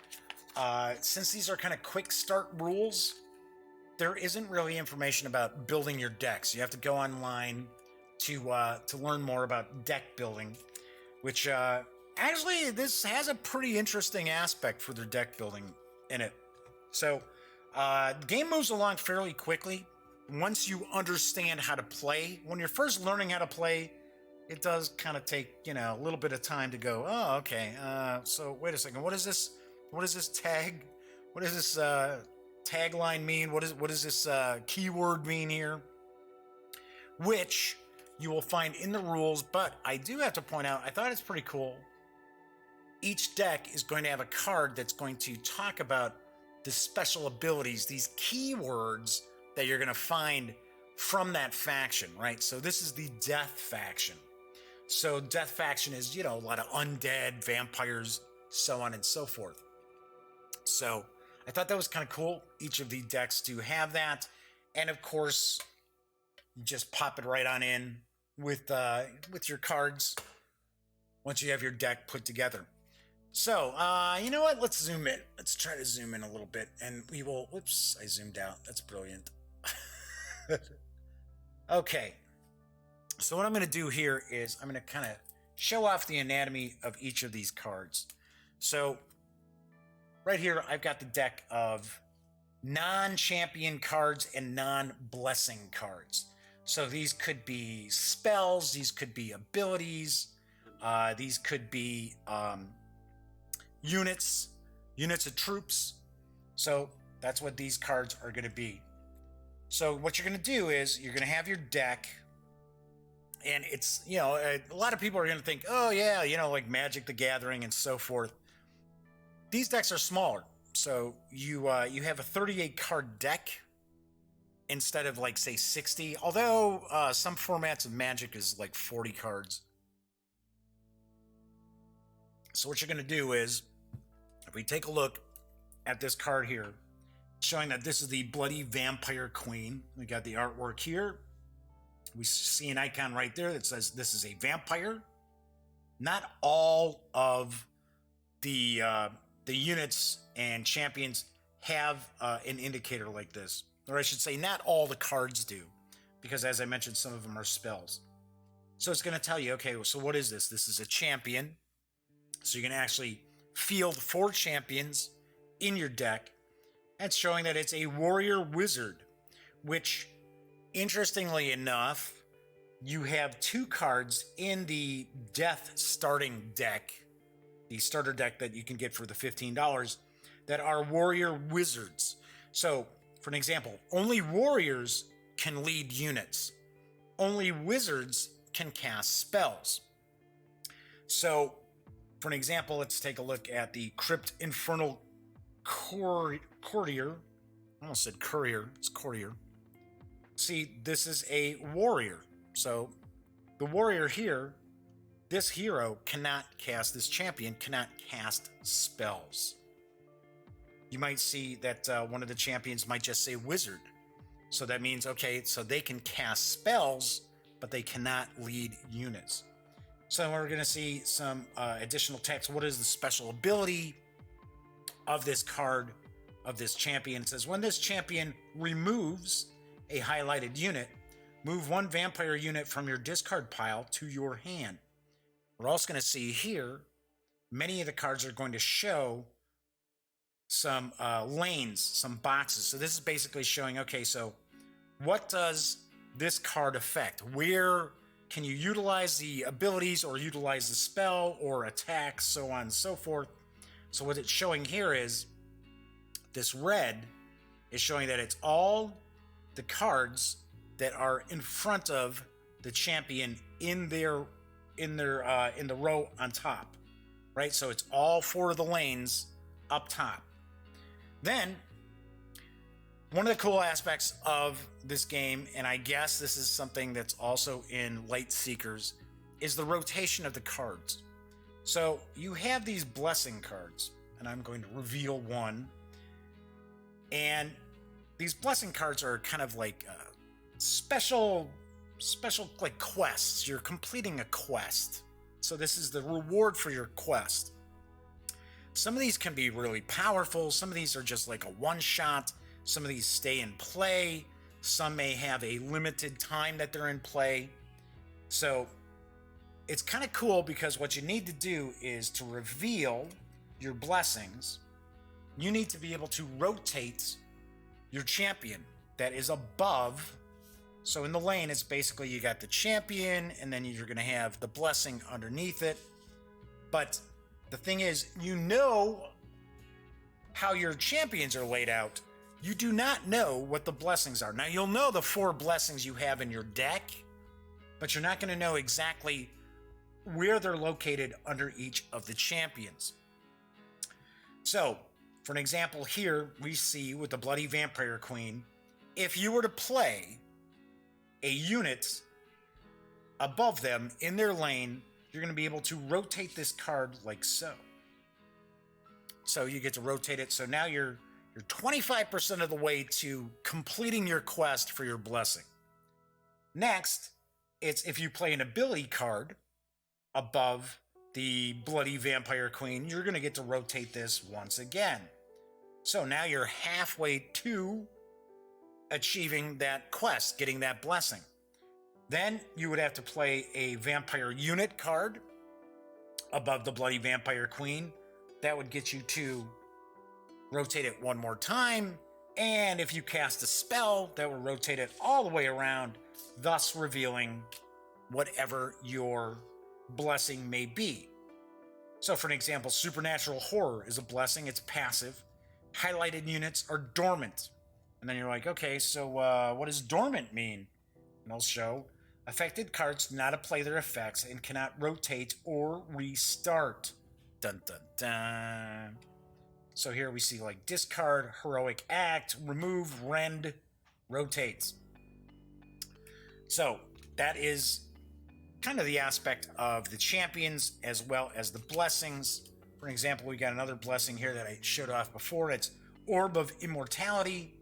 since these are kind of quick start rules, there isn't really information about building your decks. You have to go online to learn more about deck building, which actually this has a pretty interesting aspect for their deck building in it. So the game moves along fairly quickly once you understand how to play. When you're first learning how to play, it does kind of take, a little bit of time to go, oh, okay, so wait a second, what is this? What is this tag? What does this tagline mean? What does this keyword mean here? Which you will find in the rules, but I do have to point out, I thought it's pretty cool. Each deck is going to have a card that's going to talk about the special abilities, these keywords that you're going to find from that faction, right? So this is the Death faction. So Death faction is, a lot of undead, vampires, so on and so forth. So I thought that was kind of cool, each of the decks to have that. And of course, you just pop it right on in with your cards once you have your deck put together. So, you know what? Let's zoom in. Let's try to zoom in a little bit, and we will... Whoops, I zoomed out. That's brilliant. Okay. So what I'm going to do here is I'm going to kind of show off the anatomy of each of these cards. So, right here, I've got the deck of non-champion cards and non-blessing cards. So these could be spells, these could be abilities, these could be units of troops. So that's what these cards are going to be. So what you're going to do is you're going to have your deck, and it's, you know, a lot of people are going to think, oh yeah, you know, like Magic the Gathering and so forth. These decks are smaller. So you have a 38 card deck instead of, like, say 60, although some formats of Magic is like 40 cards. So what you're going to do is, if we take a look at this card here, showing that this is the Bloody Vampire Queen. We got the artwork here. We see an icon right there that says this is a vampire. Not all of the units and champions have an indicator like this. Or I should say, not all the cards do, because as I mentioned, some of them are spells. So it's going to tell you, okay, so what is this? This is a champion. So you can actually field 4 champions in your deck. That's showing that it's a warrior wizard, which, interestingly enough, you have 2 cards in the death starting deck, the starter deck that you can get for the $15, that are warrior wizards. So, for an example, only warriors can lead units. Only wizards can cast spells. So, for an example, let's take a look at the Crypt Infernal Courtier. I almost said courier. It's courtier. See, this is a warrior. So the warrior here, this hero cannot cast, this champion cannot cast spells. You might see that one of the champions might just say wizard. So that means, okay, so they can cast spells, but they cannot lead units. So we're going to see some additional text. What is the special ability of this card, of this champion? It says, when this champion removes a highlighted unit, move 1 vampire unit from your discard pile to your hand. We're also going to see here, many of the cards are going to show some lanes, some boxes. So this is basically showing, okay, so what does this card affect? Where can you utilize the abilities or utilize the spell or attack, so on and so forth? So what it's showing here is this red is showing that it's all the cards that are in front of the champion in the row on top, right? So it's all 4 of the lanes up top. Then one of the cool aspects of this game, and I guess this is something that's also in Light Seekers, is the rotation of the cards. So you have these blessing cards, and I'm going to reveal one. And these blessing cards are kind of like special like quests. You're completing a quest. So this is the reward for your quest. Some of these can be really powerful. Some of these are just like a one-shot. Some of these stay in play. Some may have a limited time that they're in play. So it's kind of cool, because what you need to do is to reveal your blessings. You need to be able to rotate your champion that is above. So in the lane, it's basically you got the champion, and then you're going to have the blessing underneath it. But the thing is, you know how your champions are laid out. You do not know what the blessings are. Now, you'll know the 4 blessings you have in your deck, but you're not going to know exactly where they're located under each of the champions. So, for an example here, we see with the Bloody Vampire Queen, if you were to play a unit above them in their lane, you're going to be able to rotate this card like so. So you get to rotate it. So now you're 25% of the way to completing your quest for your blessing. Next, it's if you play an ability card above the Bloody Vampire Queen, you're going to get to rotate this once again. So now you're halfway to achieving that quest, getting that blessing. Then you would have to play a vampire unit card above the Bloody Vampire Queen. That would get you to rotate it one more time. And if you cast a spell, that would rotate it all the way around, thus revealing whatever your blessing may be. So for an example, Supernatural Horror is a blessing. It's passive. Highlighted units are dormant. And then you're like, okay, so what does dormant mean? And they'll show affected cards do not apply their effects and cannot rotate or restart. Dun dun dun. So here we see like discard, heroic act, remove, rend, rotate. So that is kind of the aspect of the champions as well as the blessings. For example, we got another blessing here that I showed off before. It's Orb of Immortality.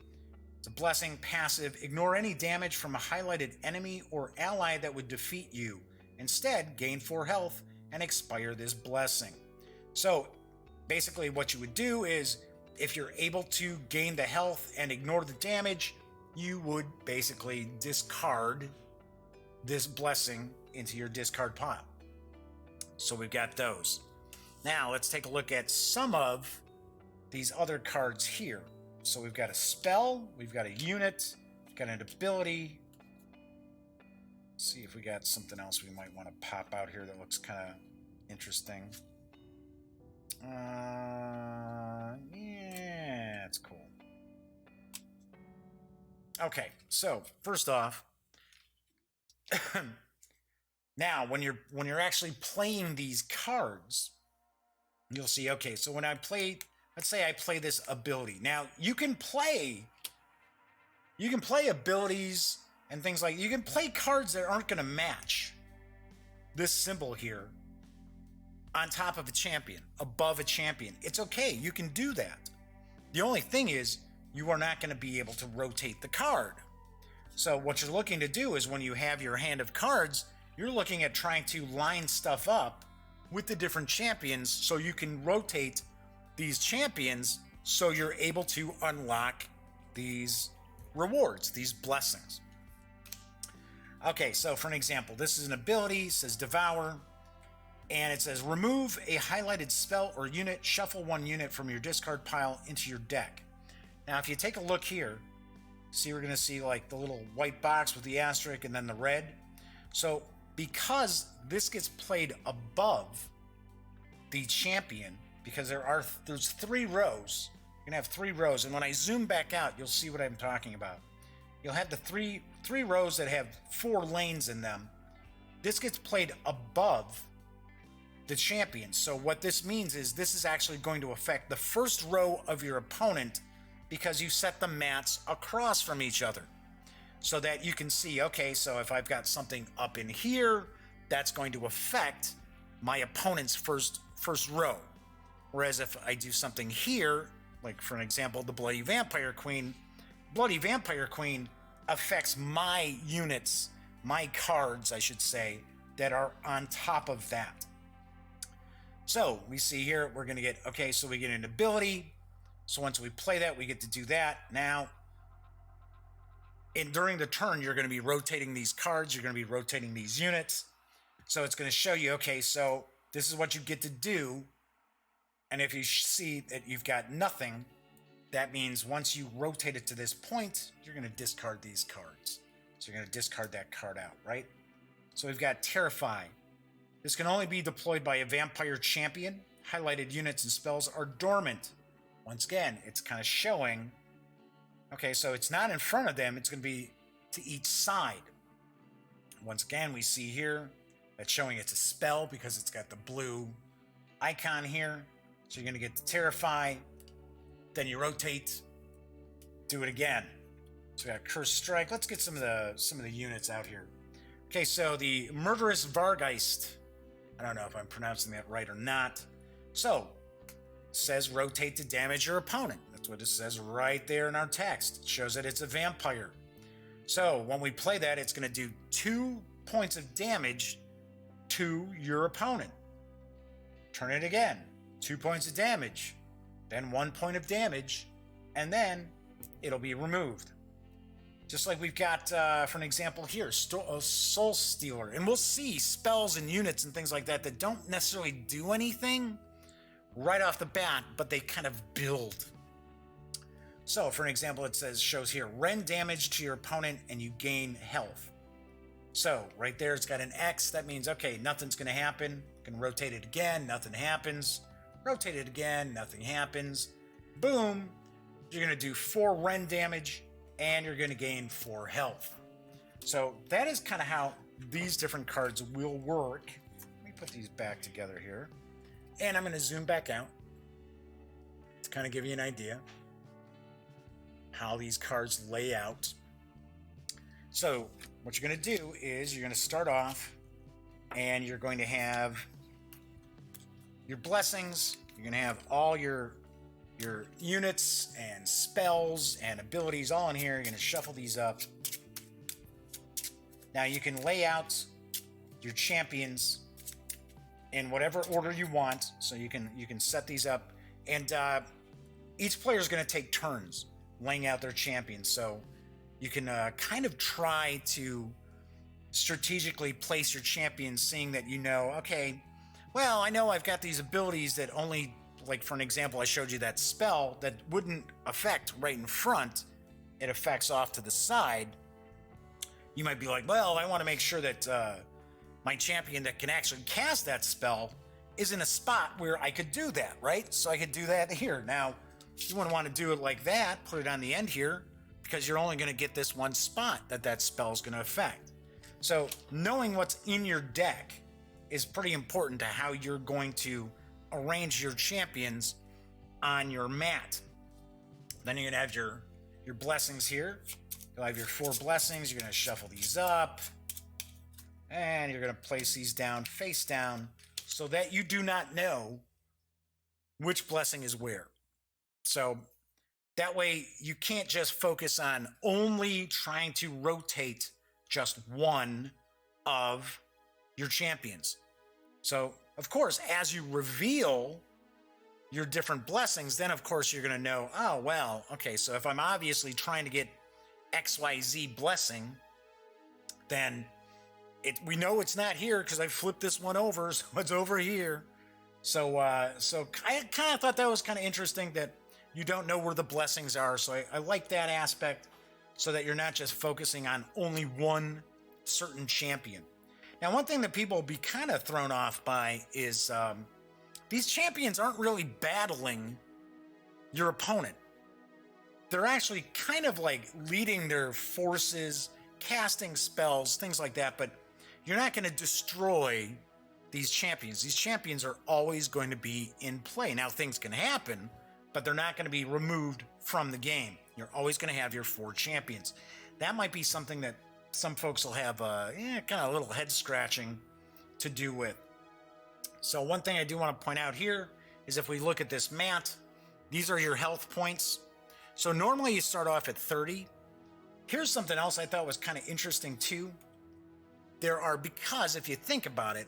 It's a blessing passive. Ignore any damage from a highlighted enemy or ally that would defeat you. Instead, gain 4 health and expire this blessing. So basically what you would do is if you're able to gain the health and ignore the damage, you would basically discard this blessing into your discard pile. So we've got those. Now let's take a look at some of these other cards here. So we've got a spell, we've got a unit, we've got an ability. Let's see if we got something else we might want to pop out here that looks kind of interesting. Yeah, it's cool. Okay, so first off, now when you're actually playing these cards, you'll see, okay, so when I play, let's say I play this ability. Now, you can play abilities and things like, you can play cards that aren't going to match this symbol here on top of a champion, above a champion. It's okay, you can do that. The only thing is, you are not going to be able to rotate the card. So what you're looking to do is when you have your hand of cards, you're looking at trying to line stuff up with the different champions so you can rotate these champions so you're able to unlock these rewards, these blessings. Okay, so for an example, this is an ability, it says Devour, and it says remove a highlighted spell or unit, shuffle 1 unit from your discard pile into your deck. Now, if you take a look here, see we're going to see like the little white box with the asterisk and then the red. So because this gets played above the champion, because there's 3 rows, you're going to have 3 rows, and when I zoom back out, you'll see what I'm talking about. You'll have the three rows that have 4 lanes in them. This gets played above the champion. So what this means is this is actually going to affect the first row of your opponent because you set the mats across from each other so that you can see, okay, so if I've got something up in here, that's going to affect my opponent's first row. Whereas if I do something here, like for an example, the Bloody Vampire Queen affects my units, my cards, I should say, that are on top of that. So we see here, we're going to get, okay, so we get an ability. So once we play that, we get to do that. Now, during the turn, you're going to be rotating these cards. You're going to be rotating these units. So it's going to show you, okay, so this is what you get to do. And if you see that you've got nothing, that means once you rotate it to this point, you're going to discard these cards. So you're going to discard that card out, right? So we've got Terrify. This can only be deployed by a vampire champion. Highlighted units and spells are dormant. Once again, it's kind of showing, okay, so it's not in front of them, it's going to be to each side. Once again, we see here that's showing it's a spell because it's got the blue icon here. So you're going to get to Terrify, then you rotate, do it again. So we got Curse Strike. Let's get some of the units out here. Okay, so the Murderous Vargeist. I don't know if I'm pronouncing that right or not. So says rotate to damage your opponent. That's what it says right there in our text. It shows that it's a vampire. So when we play that, it's going to do 2 points of damage to your opponent. Turn it again. 2 points of damage. Then 1 point of damage. And then it'll be removed. Just like we've got, for an example here, Soul Stealer. And we'll see spells and units and things like that that don't necessarily do anything right off the bat, but they kind of build. So, for an example, it shows here, rend damage to your opponent and you gain health. So, right there, it's got an X. That means, okay, nothing's going to happen. You can rotate it again, nothing happens. Rotate it again, nothing happens. Boom. You're going to do 4 rend damage and you're going to gain 4 health. So that is kind of how these different cards will work. Let me put these back together here. And I'm going to zoom back out to kind of give you an idea how these cards lay out. So what you're going to do is you're going to start off and you're going to have your blessings. You're going to have all your units and spells and abilities all in here. You're going to shuffle these up. Now you can lay out your champions in whatever order you want. So you can set these up, and each player is going to take turns laying out their champions. So you can kind of try to strategically place your champions, seeing that okay, well, I know I've got these abilities that only, like for an example, I showed you that spell that wouldn't affect right in front. It affects off to the side. You might be like, well, I want to make sure that my champion that can actually cast that spell is in a spot where I could do that, right? So I could do that here. Now, you wouldn't want to do it like that, put it on the end here, because you're only going to get this one spot that spell is going to affect. So knowing what's in your deck is pretty important to how you're going to arrange your champions on your mat. Then you're going to have your blessings here. You'll have your 4 blessings. You're going to shuffle these up, and you're going to place these down face down so that you do not know which blessing is where. So that way you can't just focus on only trying to rotate just one of your champions. So, of course, as you reveal your different blessings, then of course you're going to know, oh, well, okay, so if I'm obviously trying to get XYZ blessing, then we know it's not here because I flipped this one over, so it's over here. So I kind of thought that was kind of interesting that you don't know where the blessings are. So I like that aspect, so that you're not just focusing on only one certain champion. Now, one thing that people will be kind of thrown off by is these champions aren't really battling your opponent. They're actually kind of like leading their forces, casting spells, things like that, but you're not going to destroy these champions. These champions are always going to be in play. Now, things can happen, but they're not going to be removed from the game. You're always going to have your 4 champions. That might be something that some folks will have kind of a little head scratching to do with. So one thing I do want to point out here is if we look at this mat, these are your health points. So normally you start off at 30. Here's something else I thought was kind of interesting too. There are, because if you think about it,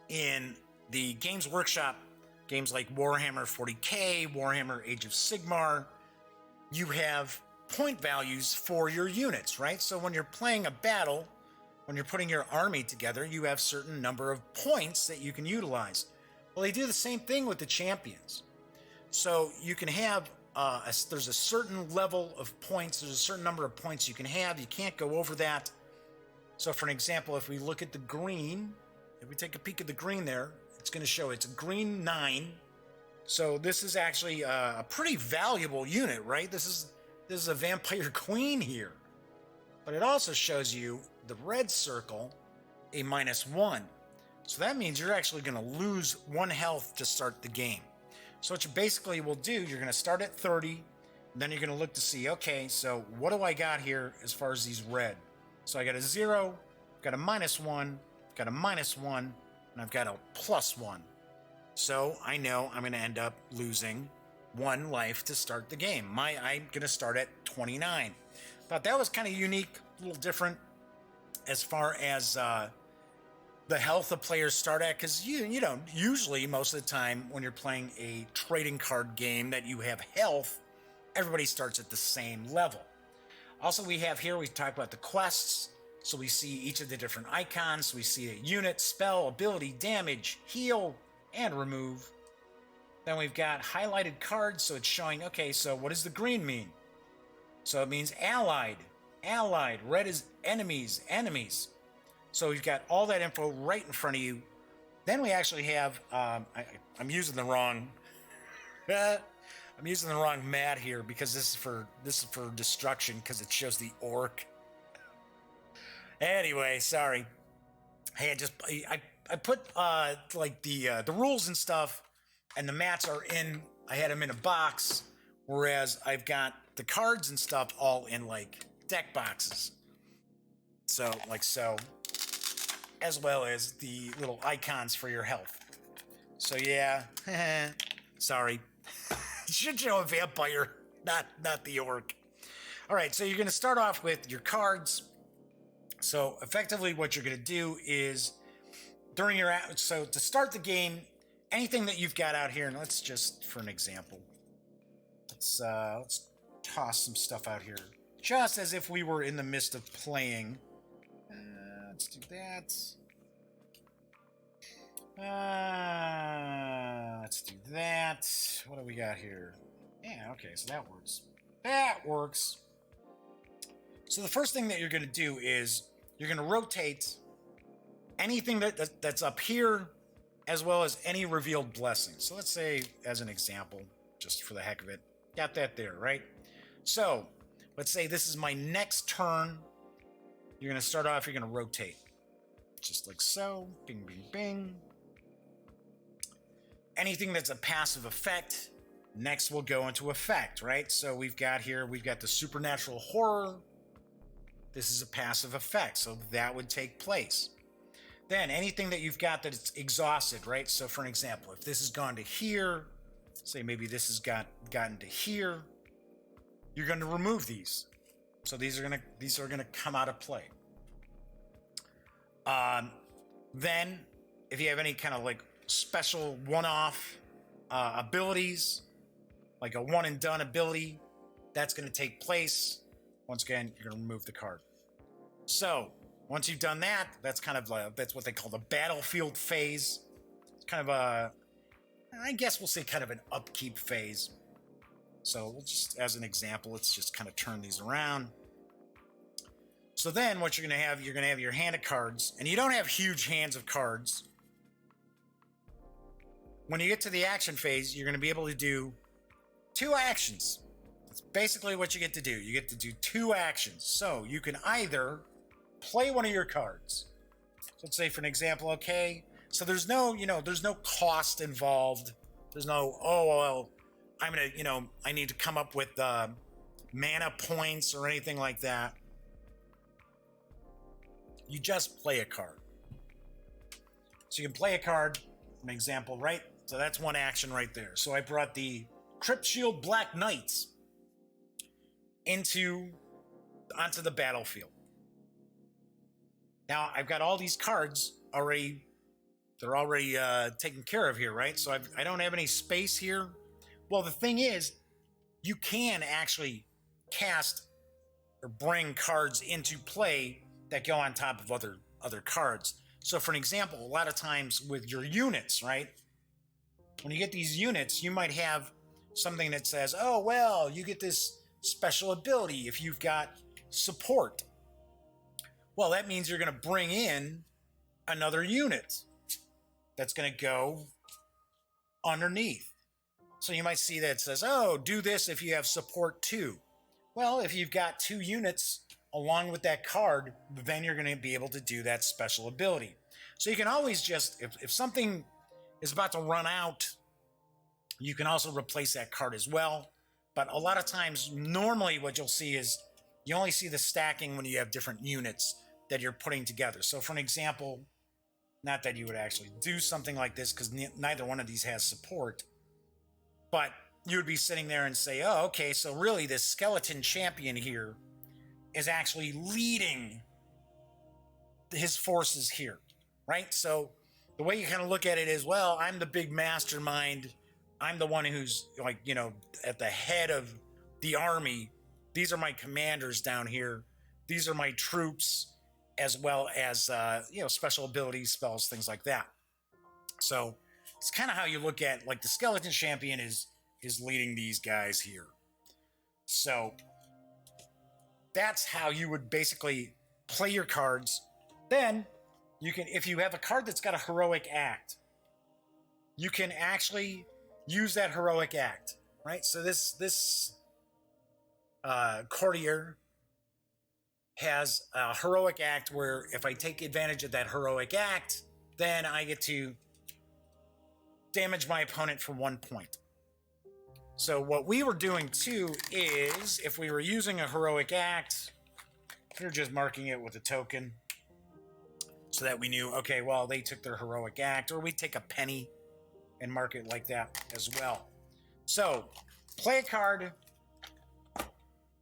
in the Games Workshop, games like Warhammer 40K, Warhammer Age of Sigmar, you have point values for your units, right? So when you're playing a battle, when you're putting your army together, you have certain number of points that you can utilize. Well, they do the same thing with the champions. So you can have, there's a certain level of points, there's a certain number of points you can have. You can't go over that. So for an example, if we look at the green, if we take a peek at the green there, it's going to show it's a green 9. So this is actually a pretty valuable unit, right? This is a vampire queen here. But it also shows you the red circle, a -1. So that means you're actually going to lose 1 health to start the game. So what you basically will do, you're going to start at 30, and then you're going to look to see, okay, so what do I got here as far as these red? So I got a 0, I've got a -1, I've got a -1, and I've got a +1. So I know I'm going to end up losing 1 life to start the game. I'm going to start at 29. Thought that was kind of unique, a little different as far as the health of players start at, because you don't usually, most of the time when you're playing a trading card game that you have health, everybody starts at the same level. Also, we have here, we talk about the quests. So we see each of the different icons. We see a unit, spell, ability, damage, heal, and remove. Then we've got highlighted cards, so it's showing, okay, so what does the green mean? So it means allied, allied. Red is enemies, enemies. So we've got all that info right in front of you. Then we actually have, I'm using the wrong, I'm using the wrong mat here because this is for destruction because it shows the orc. Anyway, sorry. Hey, I put like the rules and stuff, and the mats are in. I had them in a box, whereas I've got the cards and stuff all in like deck boxes. So like so, as well as the little icons for your health. So yeah, sorry. You should show a vampire, not the orc. All right, so you're going to start off with your cards. So effectively what you're going to do is during your, so to start the game, anything that you've got out here, and let's just, for an example, let's toss some stuff out here, just as if we were in the midst of playing. Let's do that. Let's do that. What do we got here? Yeah, okay, so that works. That works. So the first thing that you're going to do is you're going to rotate anything that's up here, as well as any revealed blessings. So let's say, as an example, just for the heck of it, got that there, right? So let's say this is my next turn. You're going to start off, you're going to rotate. Just like so. Bing, bing, bing. Anything that's a passive effect, next will go into effect, right? So we've got the supernatural horror. This is a passive effect, so that would take place. Then anything that you've got that it's exhausted, right? So for an example, if this has gone to here, say maybe this has gotten to here, you're going to remove these. So these are going to come out of play. Then if you have any kind of like special one-off abilities, like a one and done ability, that's going to take place. Once again, you're going to remove the card. So once you've done that, that's kind of that's what they call the battlefield phase. It's kind of I guess we'll say kind of an upkeep phase. So we'll just, as an example, let's just kind of turn these around. So then what you're going to have your hand of cards, and you don't have huge hands of cards. When you get to the action phase, you're going to be able to do 2 actions. That's basically what you get to do. You get to do 2 actions. So you can either play one of your cards. So let's say, for an example, okay, so there's no cost involved. There's no, oh, well, I'm going to, I need to come up with mana points or anything like that. You just play a card. So you can play a card, an example, right? So that's one action right there. So I brought the Crypt Shield Black Knights onto the battlefield. Now I've got all these cards already. They're already taken care of here, right? So I don't have any space here. Well, the thing is, you can actually cast or bring cards into play that go on top of other cards. So for an example, a lot of times with your units, right? When you get these units, you might have something that says, oh, well, you get this special ability if you've got support. Well, that means you're going to bring in another unit that's going to go underneath. So you might see that it says, oh, do this if you have support 2. Well, if you've got 2 units along with that card, then you're going to be able to do that special ability. So you can always just, if something is about to run out, you can also replace that card as well. But a lot of times, normally what you'll see is you only see the stacking when you have different units that you're putting together. So for an example, not that you would actually do something like this because neither one of these has support, but you would be sitting there and say, oh, okay, so really this skeleton champion here is actually leading his forces here, right? So the way you kind of look at it is, well, I'm the big mastermind. I'm the one who's like, at the head of the army. These are my commanders down here. These are my troops, as well as, special abilities, spells, things like that. So it's kind of how you look at, like, the skeleton champion is leading these guys here. So that's how you would basically play your cards. Then you can, if you have a card that's got a heroic act, you can actually use that heroic act. right? So this courtier has a heroic act where if I take advantage of that heroic act, then I get to damage my opponent for 1 point. So what we were doing too is, if we were using a heroic act, we were just marking it with a token so that we knew, okay, well, they took their heroic act, or we take a penny and mark it like that as well. So play a card,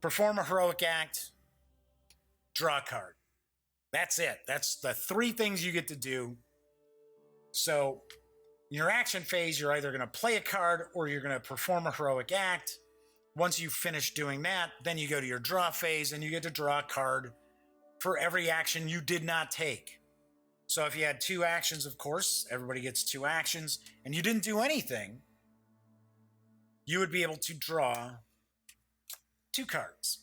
perform a heroic act, draw a card. That's it. That's the 3 things you get to do. So in your action phase, you're either going to play a card or you're going to perform a heroic act. Once you finish doing that, then you go to your draw phase and you get to draw a card for every action you did not take. So if you had 2 actions, of course, everybody gets 2 actions, and you didn't do anything, you would be able to draw 2 cards.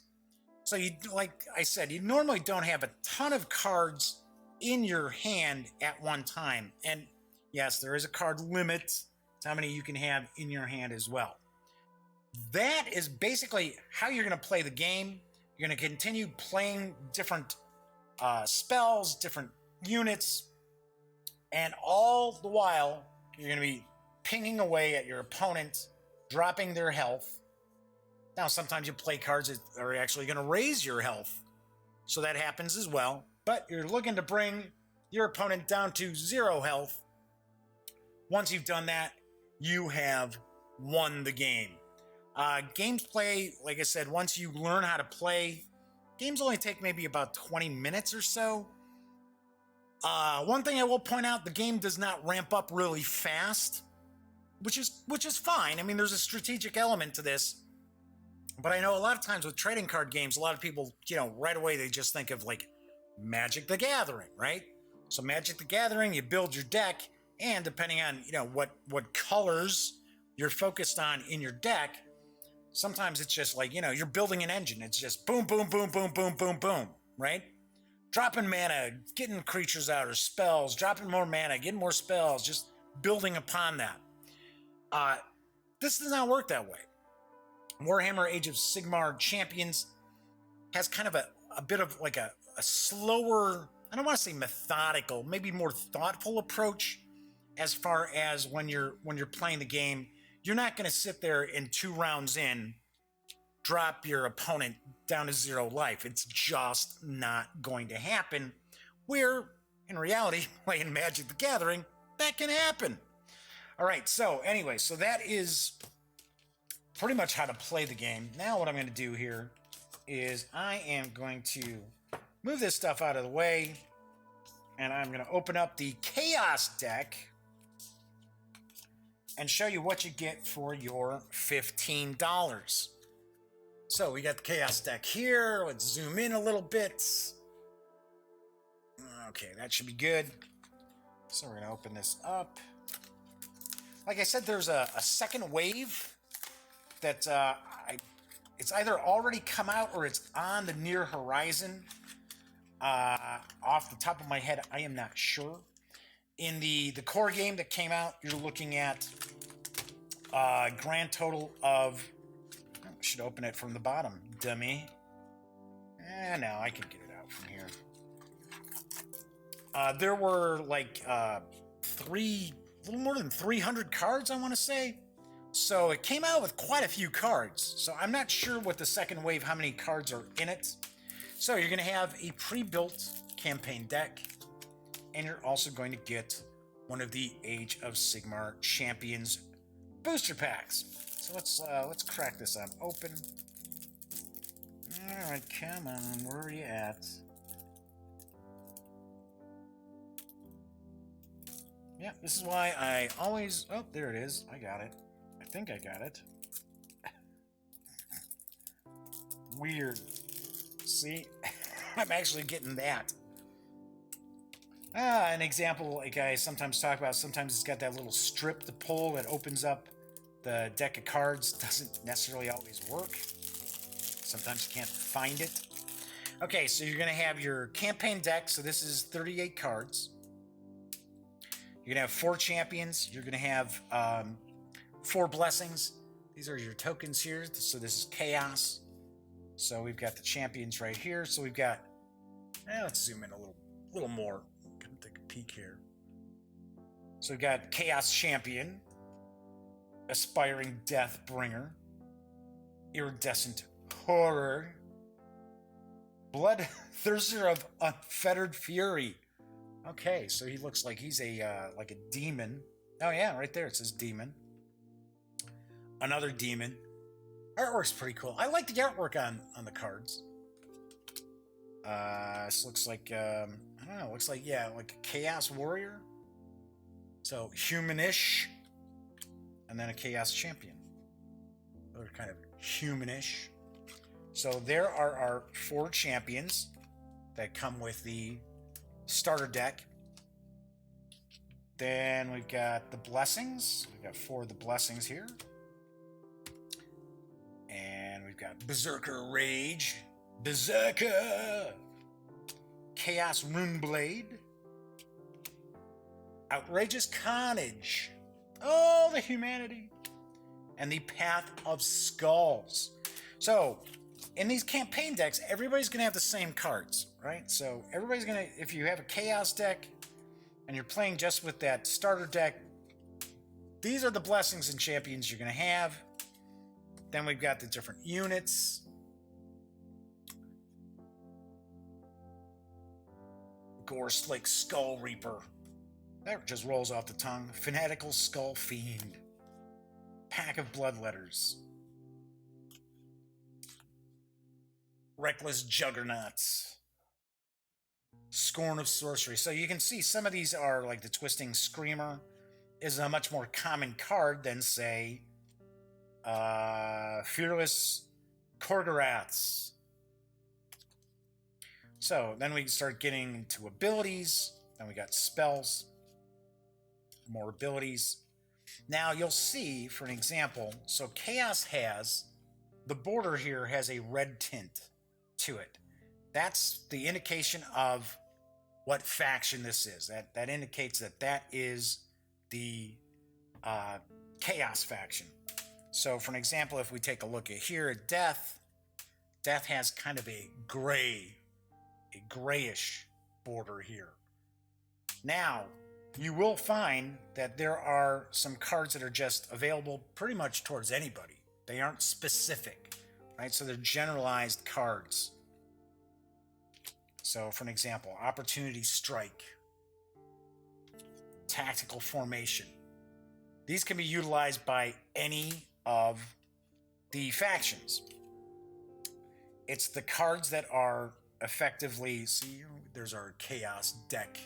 So you, like I said, you normally don't have a ton of cards in your hand at one time. And yes, there is a card limit to how many you can have in your hand as well. That is basically how you're going to play the game. You're going to continue playing different spells, different units, and all the while you're going to be pinging away at your opponent, dropping their health. Now, sometimes you play cards that are actually going to raise your health, so that happens as well. But you're looking to bring your opponent down to 0 health. Once you've done that, you have won the game. Games play, like I said, once you learn how to play, games only take maybe about 20 minutes or so. One thing I will point out, the game does not ramp up really fast, which is fine. I mean, there's a strategic element to this. But I know a lot of times with trading card games, a lot of people, right away they just think of like Magic the Gathering, right? So Magic the Gathering, you build your deck, and depending on, what colors you're focused on in your deck, sometimes it's just like, you're building an engine. It's just boom, boom, boom, boom, boom, boom, boom, right? Dropping mana, getting creatures out or spells, dropping more mana, getting more spells, just building upon that. This does not work that way. Warhammer Age of Sigmar Champions has kind of a bit of like a slower, I don't want to say methodical, maybe more thoughtful approach as far as when you're playing the game. You're not going to sit there and 2 rounds in, drop your opponent down to 0 life. It's just not going to happen. Where, in reality, playing Magic the Gathering, that can happen. All right, so anyway, so that is pretty much how to play the game. Now what I'm going to do here is I am going to move this stuff out of the way, and I'm going to open up the Chaos deck and show you what you get for your $15. So we got the Chaos deck here. Let's zoom in a little bit. Okay, that should be good. So we're going to open this up. Like I said, there's a second wave that it's either already come out or it's on the near horizon. Off the top of my head, I am not sure. In the core game that came out, you're looking at a grand total of, I should open it from the bottom, dummy. No, I can get it out from here. There were like a little more than 300 cards, I want to say. So it came out with quite a few cards. So I'm not sure what the second wave, how many cards are in it. So you're going to have a pre-built campaign deck, and you're also going to get one of the Age of Sigmar Champions booster packs. So let's crack this up open. All right, come on, where are you at? Yeah, this is why I always... Oh, there it is. I got it. I think I got it. Weird. See? I'm actually getting that. An example like I sometimes talk about, sometimes it's got that little strip to pull that opens up the deck of cards. Doesn't necessarily always work. Sometimes you can't find it. Okay, so you're going to have your campaign deck. So this is 38 cards. You're going to have 4 champions. You're going to have 4 blessings. These are your tokens here. So this is chaos. So we've got the champions right here. So we've got, let's zoom in a little more. Come take a peek here. So we've got Chaos Champion, Aspiring Deathbringer, Iridescent Horror, Bloodthirster of Unfettered Fury. Okay, so he looks like he's like a demon. Oh yeah, right there it says demon. Another demon. Artwork's pretty cool. I like the artwork on the cards. This looks like I don't know. Looks like like a Chaos Warrior. So humanish, and then a Chaos Champion. They're kind of humanish. So there are our 4 champions that come with the starter deck. Then we've got the blessings. We've got 4 of the blessings here. And we've got Berserker Rage, Berserker, Chaos Runeblade, Outrageous Carnage, oh, the humanity, and the Path of Skulls. So, in these campaign decks, everybody's going to have the same cards, right? So, everybody's going to, if you have a Chaos deck and you're playing just with that starter deck, these are the blessings and champions you're going to have. Then we've got the different units. Goreslick Skull Reaper. That just rolls off the tongue. Fanatical Skull Fiend. Pack of Bloodletters. Reckless Juggernauts. Scorn of Sorcery. So you can see some of these are like the Twisting Screamer is a much more common card than, say, Fearless Korgorats. So then we start getting into abilities. Then we got spells. More abilities. Now you'll see, for an example, so Chaos has, the border here has a red tint to it. That's the indication of what faction this is. That indicates that is the Chaos faction. So for an example, if we take a look at here at Death has kind of a grayish border here. Now, you will find that there are some cards that are just available pretty much towards anybody. They aren't specific, right? So they're generalized cards. So for an example, Opportunity Strike, Tactical Formation. These can be utilized by any of the factions. It's the cards that are effectively, see, there's our Chaos deck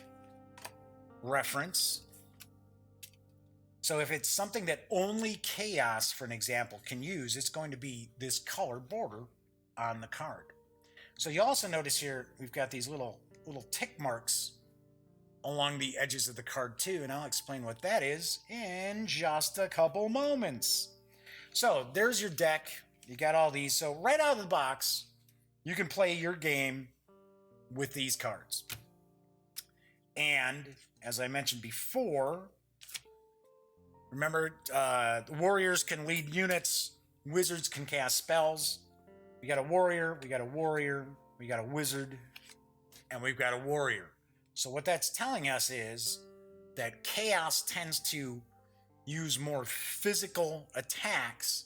reference. So if it's something that only Chaos, for an example, can use, it's going to be this color border on the card. So you also notice here we've got these little tick marks along the edges of the card too, and I'll explain what that is in just a couple moments. So there's your deck. You got all these. So right out of the box, you can play your game with these cards. And as I mentioned before, remember, warriors can lead units, wizards can cast spells. We got a warrior, we got a warrior, we got a wizard, and we've got a warrior. So what that's telling us is that Chaos tends to use more physical attacks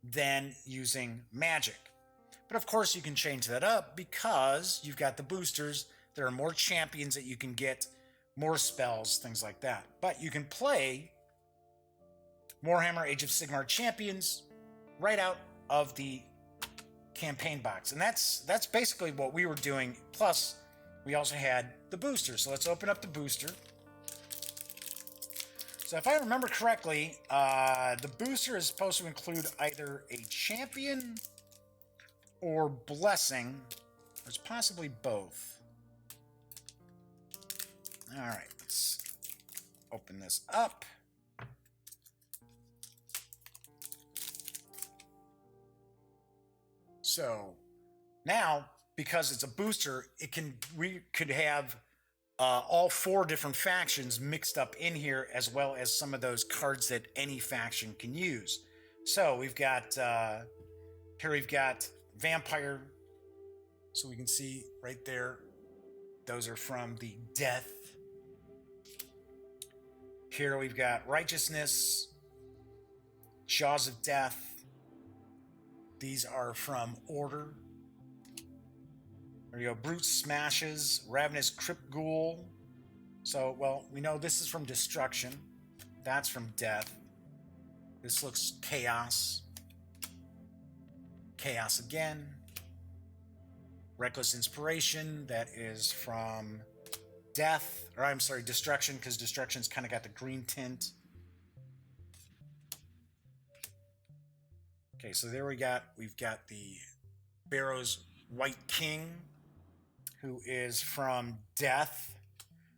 than using magic. But of course you can change that up because you've got the boosters. There are more champions that you can get, more spells, things like that. But you can play Warhammer Age of Sigmar Champions right out of the campaign box. And that's basically what we were doing. Plus, we also had the booster. So let's open up the booster. So if I remember correctly, the booster is supposed to include either a champion or blessing. There's possibly both. All right, let's open this up. So now, because it's a booster, we could have all 4 different factions mixed up in here, as well as some of those cards that any faction can use. So we've got here we've got vampire. So we can see right there, those are from the death. Here we've got righteousness, jaws of death. These are from order. There you go, brute smashes, ravenous crypt ghoul. So, well, we know this is from destruction. That's from death. This looks chaos. Chaos again. Reckless inspiration, that is from death, or I'm sorry, destruction, because destruction's kind of got the green tint. Okay, so there we've got the Barrow's White King, who is from death.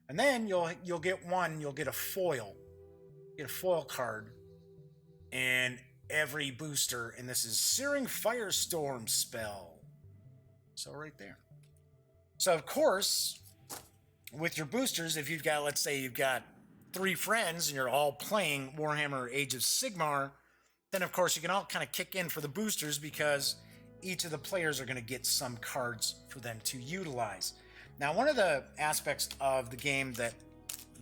And then you'll get a foil. Get a foil card in every booster, and this is Searing Firestorm spell. So right there. So of course, with your boosters, if you've got, let's say you've got 3 friends and you're all playing Warhammer Age of Sigmar, then of course you can all kind of kick in for the boosters because each of the players are going to get some cards for them to utilize. Now, one of the aspects of the game that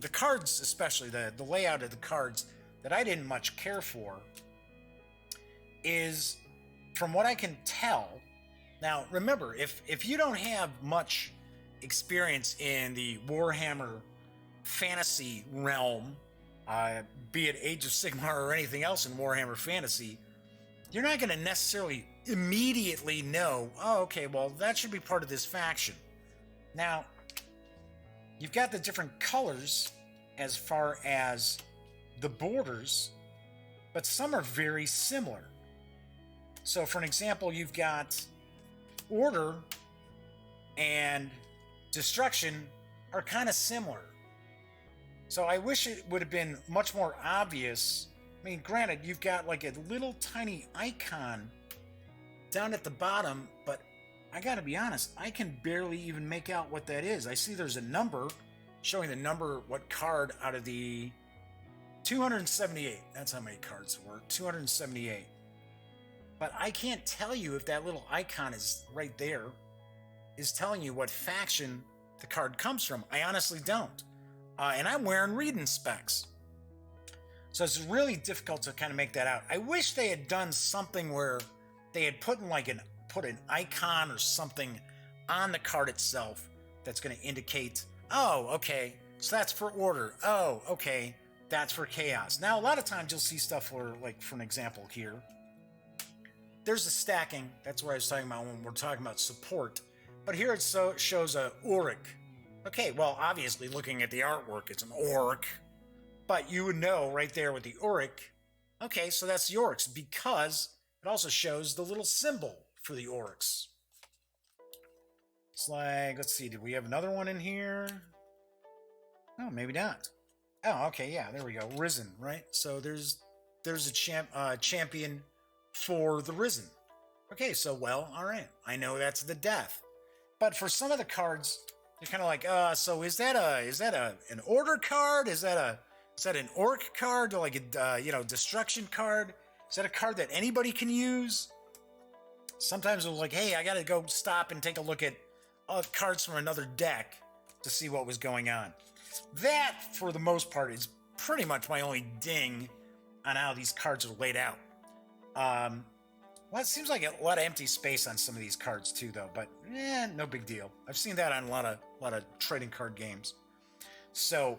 the cards, especially the layout of the cards, that I didn't much care for is, from what I can tell, now remember, if you don't have much experience in the Warhammer fantasy realm, be it Age of Sigmar or anything else in Warhammer Fantasy, you're not going to necessarily immediately know, oh, okay, well, that should be part of this faction. Now, you've got the different colors as far as the borders, but some are very similar. So, for an example, you've got order and destruction are kind of similar. So I wish it would have been much more obvious. I mean, granted, you've got like a little tiny icon down at the bottom, but I gotta be honest, I can barely even make out what that is. I see there's a number showing the number, what card out of the 278. That's how many cards were, 278. But I can't tell you if that little icon is right there is telling you what faction the card comes from. I honestly don't. And I'm wearing reading specs. So it's really difficult to kind of make that out. I wish they had done something where they had put an icon or something on the card itself that's going to indicate, oh, okay, so that's for order. Oh, okay, that's for chaos. Now, a lot of times you'll see stuff where, like, for an example here, there's a stacking. That's what I was talking about when we're talking about support. But here it shows a Auric. Okay, well, obviously, looking at the artwork, it's an Auric. But you would know right there with the Auric, okay, so that's the Aurics, because it also shows the little symbol for the Aurics. It's like, let's see, did we have another one in here? Oh, maybe not. Oh, okay, yeah, there we go. Risen, right? So there's a champion for the Risen. Okay, so, well, all right. I know that's the death. But for some of the cards, you're kind of like, so is that an order card? Is that an orc card, or like a destruction card? Is that a card that anybody can use? Sometimes it was like, hey, I got to go stop and take a look at cards from another deck to see what was going on. That, for the most part, is pretty much my only ding on how these cards are laid out. Well, it seems like a lot of empty space on some of these cards too, though. But no big deal. I've seen that on a lot of trading card games. So,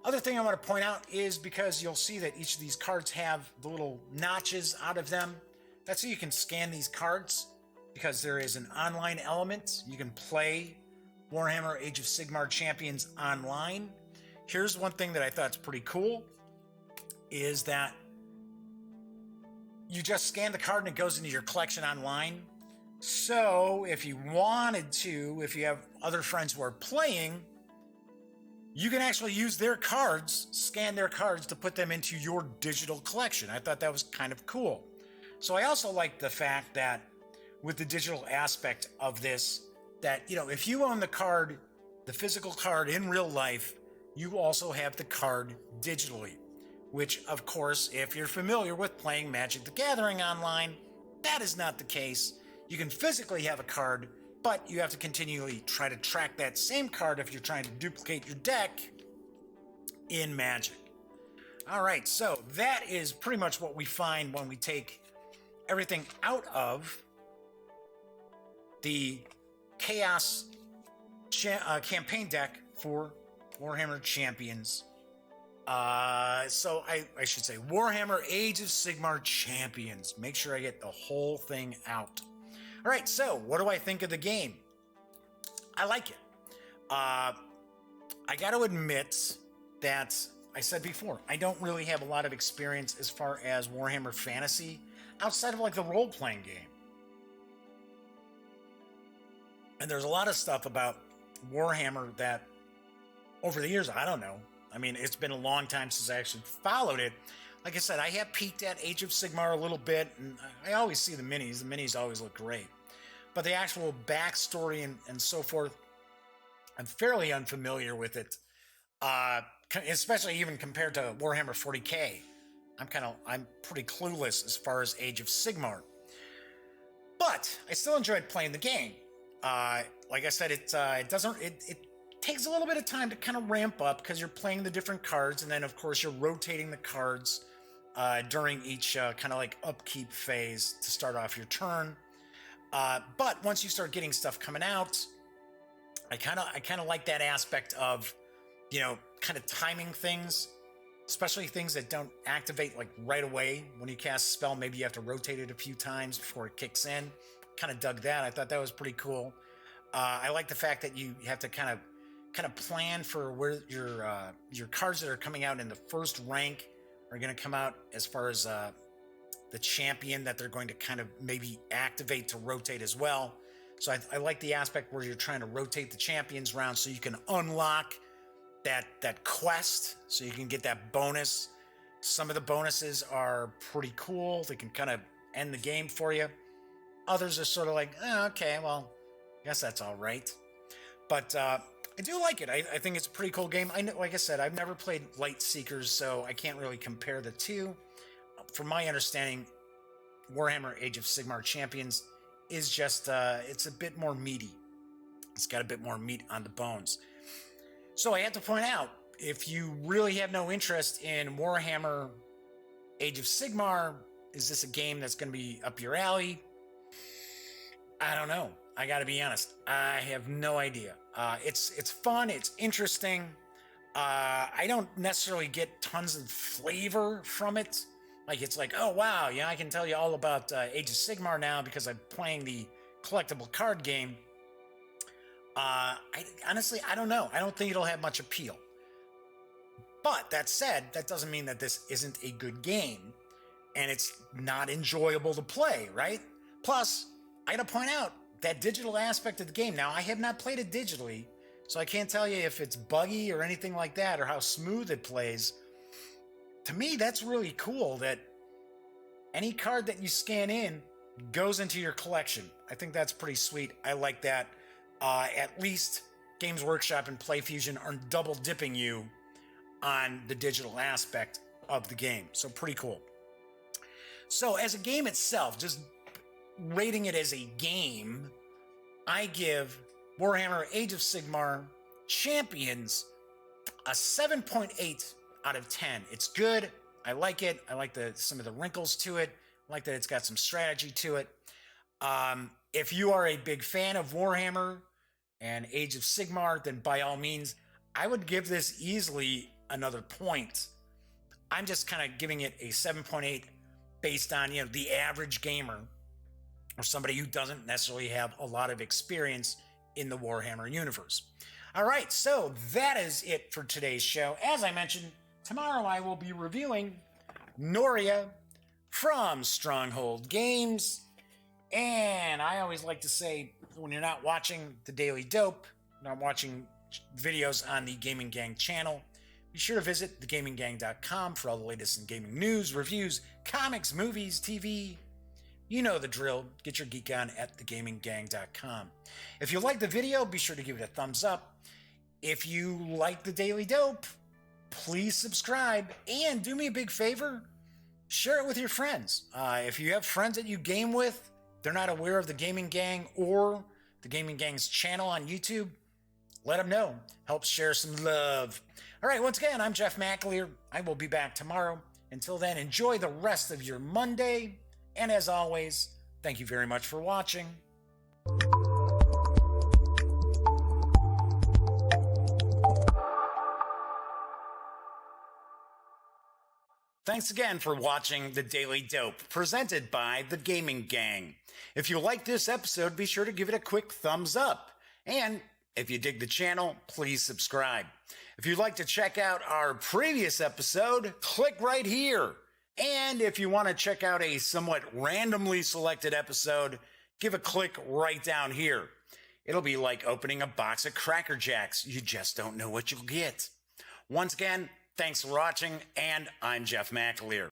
other thing I want to point out is, because you'll see that each of these cards have the little notches out of them. That's so you can scan these cards, because there is an online element. You can play Warhammer Age of Sigmar Champions online. Here's one thing that I thought is pretty cool, is that you just scan the card and it goes into your collection online. So if you wanted to, if you have other friends who are playing, you can actually use their cards, scan their cards to put them into your digital collection. I thought that was kind of cool. So I also like the fact that with the digital aspect of this, that, if you own the card, the physical card in real life, you also have the card digitally. which, of course, if you're familiar with playing Magic the Gathering online, that is not the case. You can physically have a card, but you have to continually try to track that same card if you're trying to duplicate your deck in Magic. All right, so that is pretty much what we find when we take everything out of the Chaos campaign deck for Warhammer Champions. So I should say Warhammer Age of Sigmar Champions. Make sure I get the whole thing out. All right, so what do I think of the game? I like it. I got to admit that I said before, I don't really have a lot of experience as far as Warhammer Fantasy outside of like the role-playing game. And there's a lot of stuff about Warhammer that over the years, I don't know. I mean, it's been a long time since I actually followed it. Like I said, I have peeked at Age of Sigmar a little bit, and I always see the minis. The minis always look great. But the actual backstory and so forth, I'm fairly unfamiliar with it. Especially even compared to Warhammer 40K. I'm pretty clueless as far as Age of Sigmar. But I still enjoyed playing the game. Like I said, it takes a little bit of time to kind of ramp up because you're playing the different cards, and then of course you're rotating the cards during each kind of like upkeep phase to start off your turn. But once you start getting stuff coming out, I kind of like that aspect of, you know, kind of timing things, especially things that don't activate like right away when you cast a spell. Maybe you have to rotate it a few times before it kicks in. Kind of dug that. I thought that was pretty cool. I like the fact that you have to kind of plan for where your cards that are coming out in the first rank are going to come out as far as the champion that they're going to kind of maybe activate to rotate as well. So I like the aspect where you're trying to rotate the champions around so you can unlock that quest, so you can get that bonus. Some of the bonuses are pretty cool. They can kind of end the game for you. Others are sort of like, oh, okay, well, I guess that's all right. But I do like it. I think it's a pretty cool game. Like I said, I've never played Light Seekers, so I can't really compare the two. From my understanding, Warhammer Age of Sigmar Champions is just, it's a bit more meaty. It's got a bit more meat on the bones. So I have to point out, if you really have no interest in Warhammer Age of Sigmar, is this a game that's going to be up your alley? I don't know. I got to be honest. I have no idea. It's fun. It's interesting. I don't necessarily get tons of flavor from it. Like, it's like, oh, wow, yeah, I can tell you all about Age of Sigmar now because I'm playing the collectible card game. Honestly, I don't know. I don't think it'll have much appeal. But that said, that doesn't mean that this isn't a good game and it's not enjoyable to play, right? Plus, I gotta point out that digital aspect of the game. Now, I have not played it digitally, so I can't tell you if it's buggy or anything like that or how smooth it plays. To me, that's really cool that any card that you scan in goes into your collection. I think that's pretty sweet. I like that. At least Games Workshop and PlayFusion are double dipping you on the digital aspect of the game. So pretty cool. So as a game itself, just rating it as a game, I give Warhammer Age of Sigmar Champions a 7.8 out of 10. It's good. I like it. I like some of the wrinkles to it. I like that it's got some strategy to it. If you are a big fan of Warhammer and Age of Sigmar, then by all means, I would give this easily another point. I'm just kind of giving it a 7.8 based on, you know, the average gamer or somebody who doesn't necessarily have a lot of experience in the Warhammer universe. All right, so that is it for today's show. As I mentioned, tomorrow I will be reviewing Noria from Stronghold Games. And I always like to say, when you're not watching the Daily Dope, not watching videos on the Gaming Gang channel, be sure to visit thegaminggang.com for all the latest in gaming news, reviews, comics, movies, TV. You know the drill. Get your geek on at thegaminggang.com. If you like the video, be sure to give it a thumbs up. If you like the Daily Dope, please subscribe and do me a big favor. Share it with your friends. If you have friends that you game with, they're not aware of the Gaming Gang or the Gaming Gang's channel on YouTube, let them know. Help share some love. All right, once again, I'm Jeff McAleer. I will be back tomorrow. Until then, enjoy the rest of your Monday. And as always, thank you very much for watching. Thanks again for watching The Daily Dope, presented by The Gaming Gang. If you like this episode, be sure to give it a quick thumbs up. And if you dig the channel, please subscribe. If you'd like to check out our previous episode, click right here. And if you want to check out a somewhat randomly selected episode, give a click right down here. It'll be like opening a box of Cracker Jacks. You just don't know what you'll get. Once again, thanks for watching, and I'm Jeff McAleer.